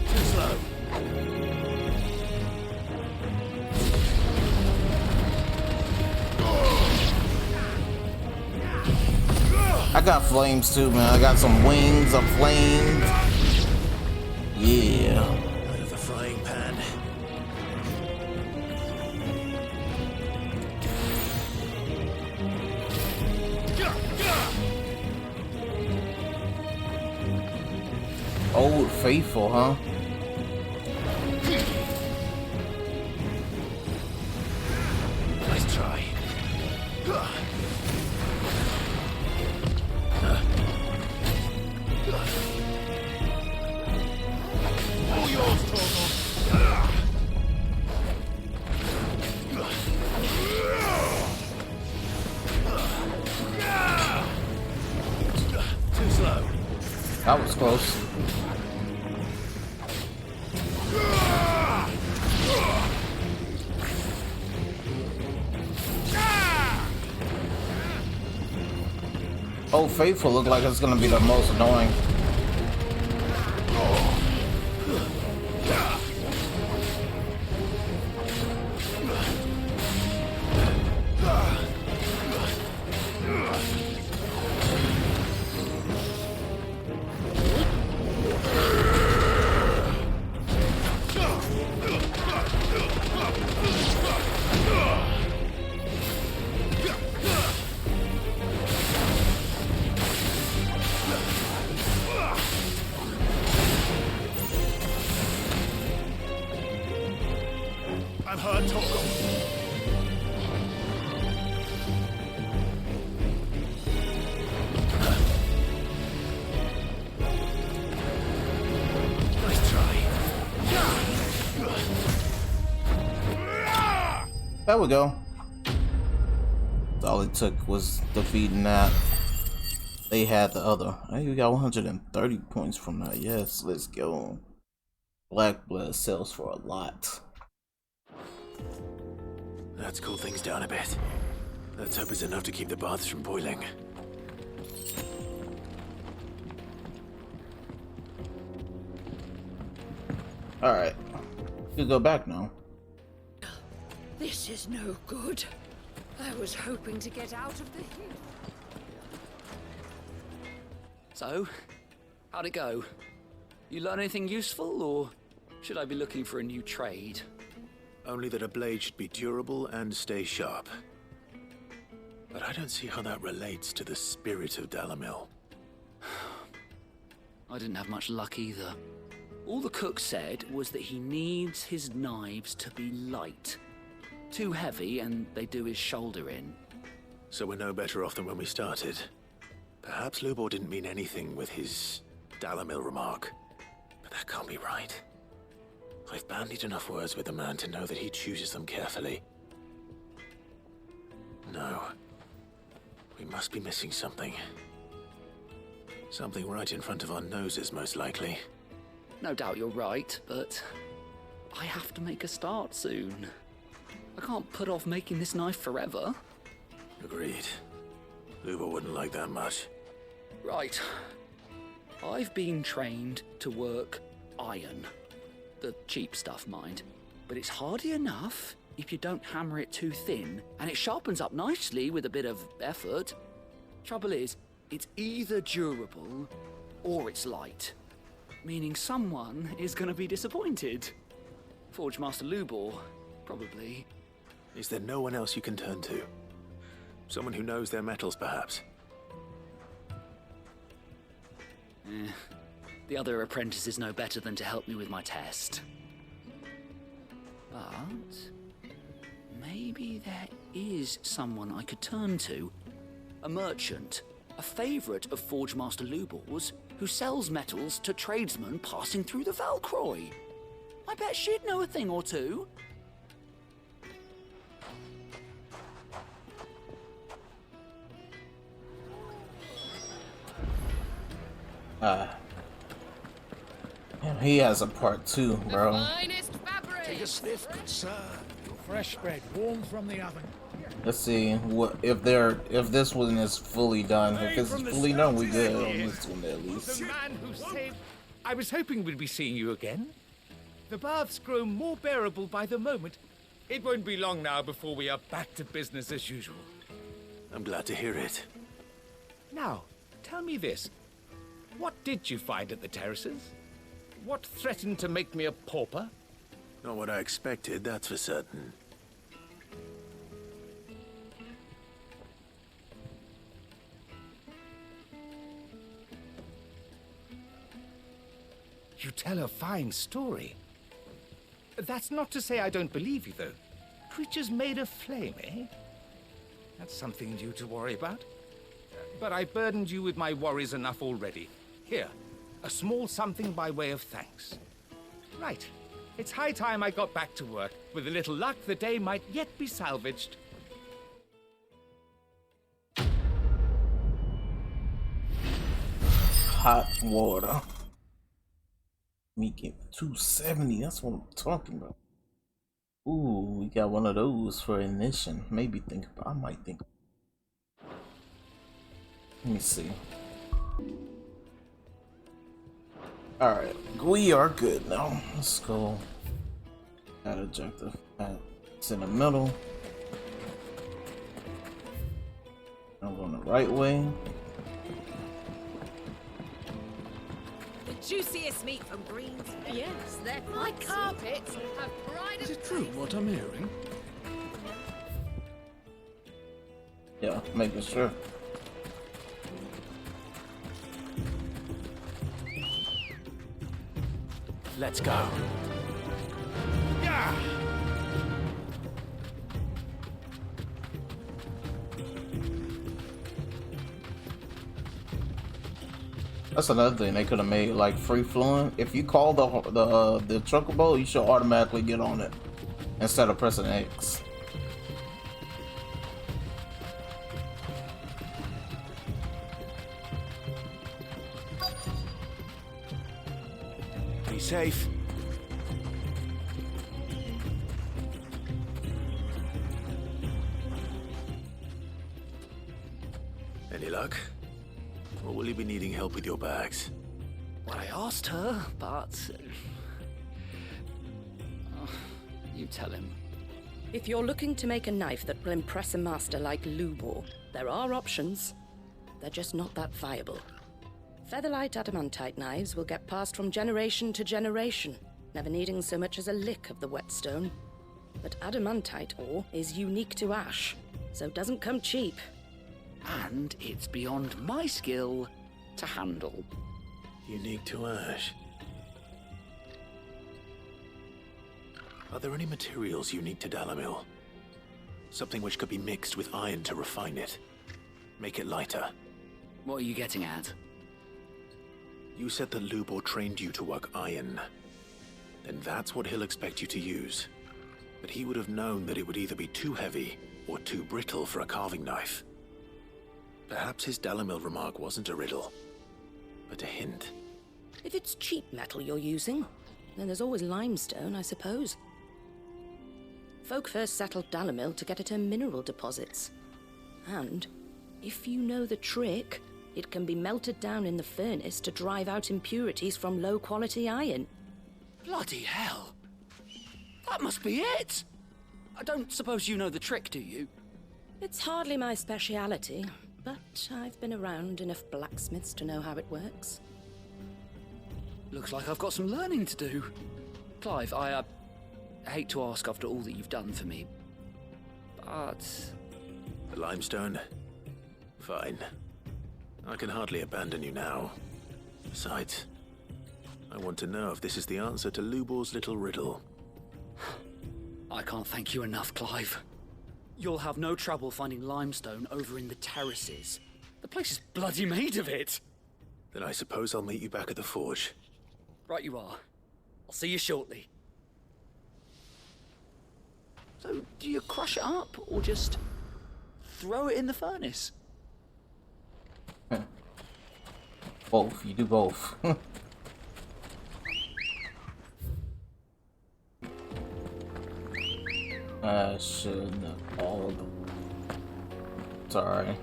Too slow. I got flames too, man. I got some wings of flames. Yeah. Out of the frying pan. Old Faithful, huh? Nice try. All yours, Torgo. Too slow. That was close. Oh, Faithful look like it's gonna be the most annoying. I've heard talk of. Nice try. There we go. All it took was defeating that. They had the other. Hey, we got 130 points from that. Yes, let's go. Black blood sells for a lot. Let's cool things down a bit. Let's hope it's enough to keep the baths from boiling. Alright. You go back now. This is no good. I was hoping to get out of the heat. So, how'd it go? You learn anything useful, or should I be looking for a new trade? Only that a blade should be durable and stay sharp. But I don't see how that relates to the spirit of Dalimil. I didn't have much luck either. All the cook said was that he needs his knives to be light. Too heavy and they do his shoulder in. So we're no better off than when we started. Perhaps Lubor didn't mean anything with his Dalimil remark. But that can't be right. I've bandied enough words with the man to know that he chooses them carefully. No. We must be missing something. Something right in front of our noses, most likely. No doubt you're right, but I have to make a start soon. I can't put off making this knife forever. Agreed. Lubor wouldn't like that much. Right. I've been trained to work iron. The cheap stuff, mind. But it's hardy enough if you don't hammer it too thin, and it sharpens up nicely with a bit of effort. Trouble is, it's either durable or it's light. Meaning someone is gonna be disappointed. Forge Master Lubor, probably. Is there no one else you can turn to? Someone who knows their metals, perhaps? The other apprentice is no better than to help me with my test. But maybe there is someone I could turn to. A merchant, a favorite of Forge Master Lubor's, who sells metals to tradesmen passing through the Valcroy. I bet she'd know a thing or two. He has a part 2, bro. Finest fabric. Take a sniff, good sir. Fresh bread, warm from the oven. Let's see what if this one is fully done. If it's fully done, we good on this one at least. The man who saved... I was hoping we'd be seeing you again. The baths grow more bearable by the moment. It won't be long now before we are back to business as usual. I'm glad to hear it. Now, tell me this. What did you find at the terraces? What threatened to make me a pauper? Not what I expected, that's for certain. You tell a fine story. That's not to say I don't believe you, though. Creatures made of flame, eh? That's something new to worry about. But I burdened you with my worries enough already. Here, a small something by way of thanks. Right. It's high time I got back to work. With a little luck, the day might yet be salvaged. Hot water. Me get 270. That's what I'm talking about. Ooh, we got one of those for ignition. Maybe I might think. Let me see. Alright, we are good now. Let's go. That objective. That's in the middle. I'm going the right way. The juiciest meat from Greens. Yes, they're my carpets have bright. Is it true what I'm hearing? Yeah, making sure. Let's go. Yeah! That's another thing they could have made, like free flowing. If you call the chocobo, you should automatically get on it instead of pressing X. Be safe. Any luck? Or will you be needing help with your bags? Well, I asked her, but... you tell him. If you're looking to make a knife that will impress a master like Lubor, there are options. They're just not that viable. Featherlight adamantite knives will get passed from generation to generation, never needing so much as a lick of the whetstone. But adamantite ore is unique to ash, so it doesn't come cheap. And it's beyond my skill to handle. Unique to ash. Are there any materials unique to Dalimil? Something which could be mixed with iron to refine it. Make it lighter. What are you getting at? You said that Lubor trained you to work iron. Then that's what he'll expect you to use. But he would have known that it would either be too heavy or too brittle for a carving knife. Perhaps his Dalimil remark wasn't a riddle, but a hint. If it's cheap metal you're using, then there's always limestone, I suppose. Folk first settled Dalimil to get at her mineral deposits. And, if you know the trick, it can be melted down in the furnace to drive out impurities from low-quality iron. Bloody hell! That must be it! I don't suppose you know the trick, do you? It's hardly my speciality, but I've been around enough blacksmiths to know how it works. Looks like I've got some learning to do. Clive, I hate to ask after all that you've done for me, but... The limestone? Fine. I can hardly abandon you now. Besides, I want to know if this is the answer to Lubor's little riddle. I can't thank you enough, Clive. You'll have no trouble finding limestone over in the terraces. The place is bloody made of it. Then I suppose I'll meet you back at the forge. Right you are. I'll see you shortly. So, do you crush it up, or just throw it in the furnace? Both. You do both. I shouldn't have called. Sorry.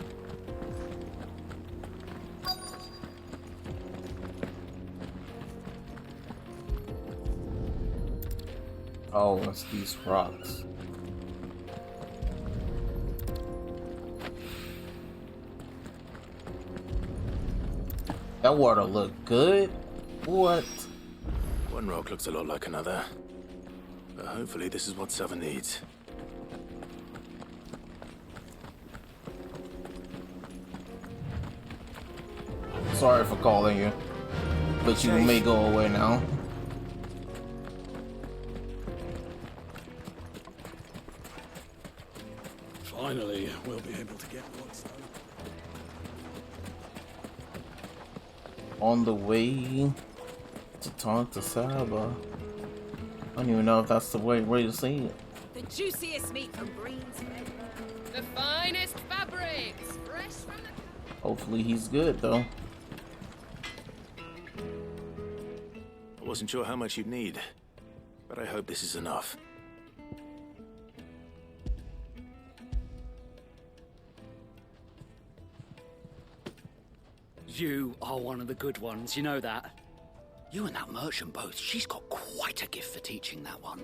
Oh, it's these rocks. That water look good? What? One rock looks a lot like another. But hopefully this is what Southern needs. Sorry for calling you, but you may go away now. Finally, we'll be able to get what's done. On the way to talk to Saba. I don't even know if that's the way to say it. The juiciest meat from Greens. The finest fabrics, fresh from the... Hopefully he's good though. I wasn't sure how much you'd need, but I hope this is enough. You are one of the good ones, you know that. You and that merchant both, she's got quite a gift for teaching, that one.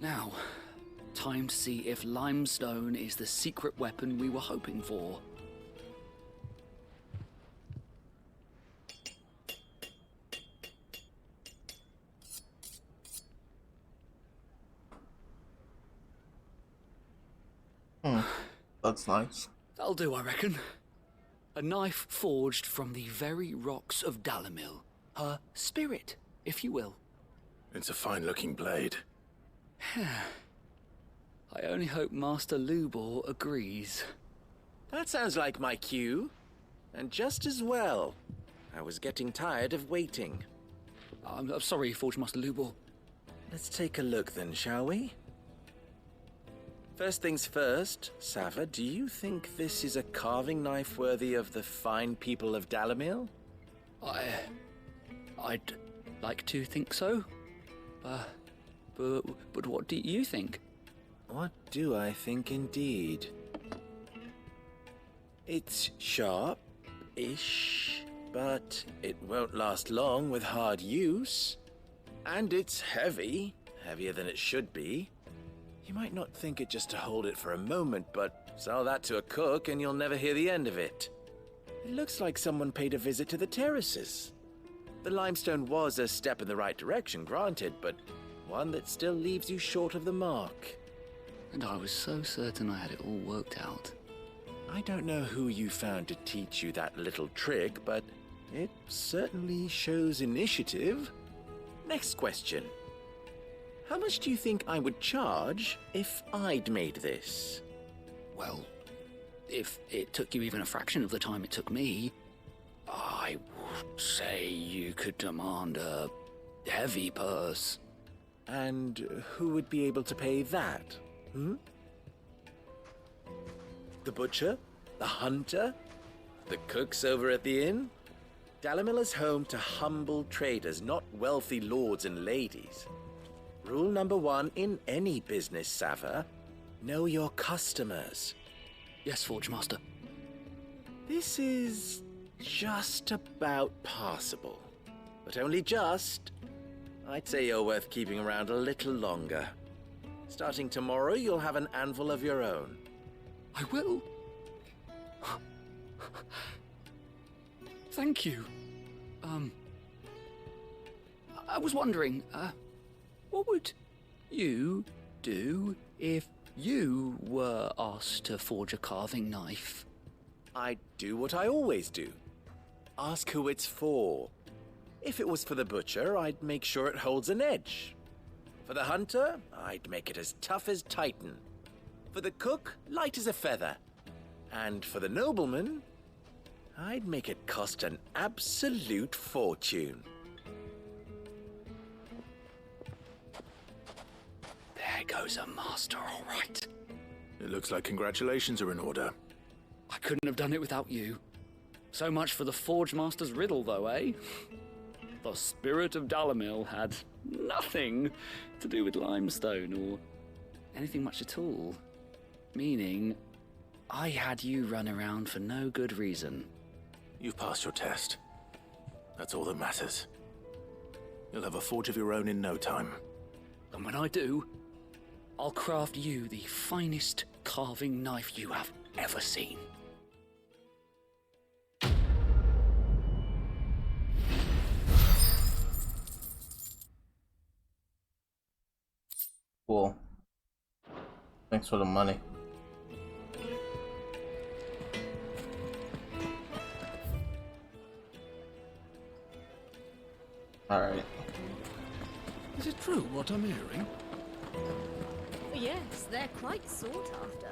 Now, time to see if limestone is the secret weapon we were hoping for. That's nice. That'll do, I reckon. A knife forged from the very rocks of Dalimil. Her spirit, if you will. It's a fine-looking blade. I only hope Master Lubor agrees. That sounds like my cue. And just as well. I was getting tired of waiting. I'm sorry, Forge Master Lubor. Let's take a look then, shall we? First things first, Sava, do you think this is a carving knife worthy of the fine people of Dalimil? I'd like to think so. But what do you think? What do I think indeed? It's sharp-ish, but it won't last long with hard use. And it's heavy, heavier than it should be. You might not think it just to hold it for a moment, but sell that to a cook and you'll never hear the end of it. It looks like someone paid a visit to the terraces. The limestone was a step in the right direction, granted, but one that still leaves you short of the mark. And I was so certain I had it all worked out. I don't know who you found to teach you that little trick, but it certainly shows initiative. Next question. How much do you think I would charge if I'd made this? Well, if it took you even a fraction of the time it took me, I would say you could demand a heavy purse. And who would be able to pay that? The butcher? The hunter? The cooks over at the inn? Dalimil is home to humble traders, not wealthy lords and ladies. Rule number 1 in any business, Sava, know your customers. Yes, Forge Master. This is just about passable, but only just. I'd say you're worth keeping around a little longer. Starting tomorrow, you'll have an anvil of your own. I will. Thank you. I was wondering, what would you do if you were asked to forge a carving knife? I'd do what I always do. Ask who it's for. If it was for the butcher, I'd make sure it holds an edge. For the hunter, I'd make it as tough as Titan. For the cook, light as a feather. And for the nobleman, I'd make it cost an absolute fortune. There goes a master, all right. It looks like congratulations are in order. I couldn't have done it without you. So much for the Forge Master's riddle, though, eh? The spirit of Dalimil had nothing to do with limestone or anything much at all. Meaning, I had you run around for no good reason. You've passed your test. That's all that matters. You'll have a forge of your own in no time. And when I do, I'll craft you the finest carving knife you have ever seen. Cool. Thanks for the money. Alright. Is it true what I'm hearing? Yes, they're quite sought after.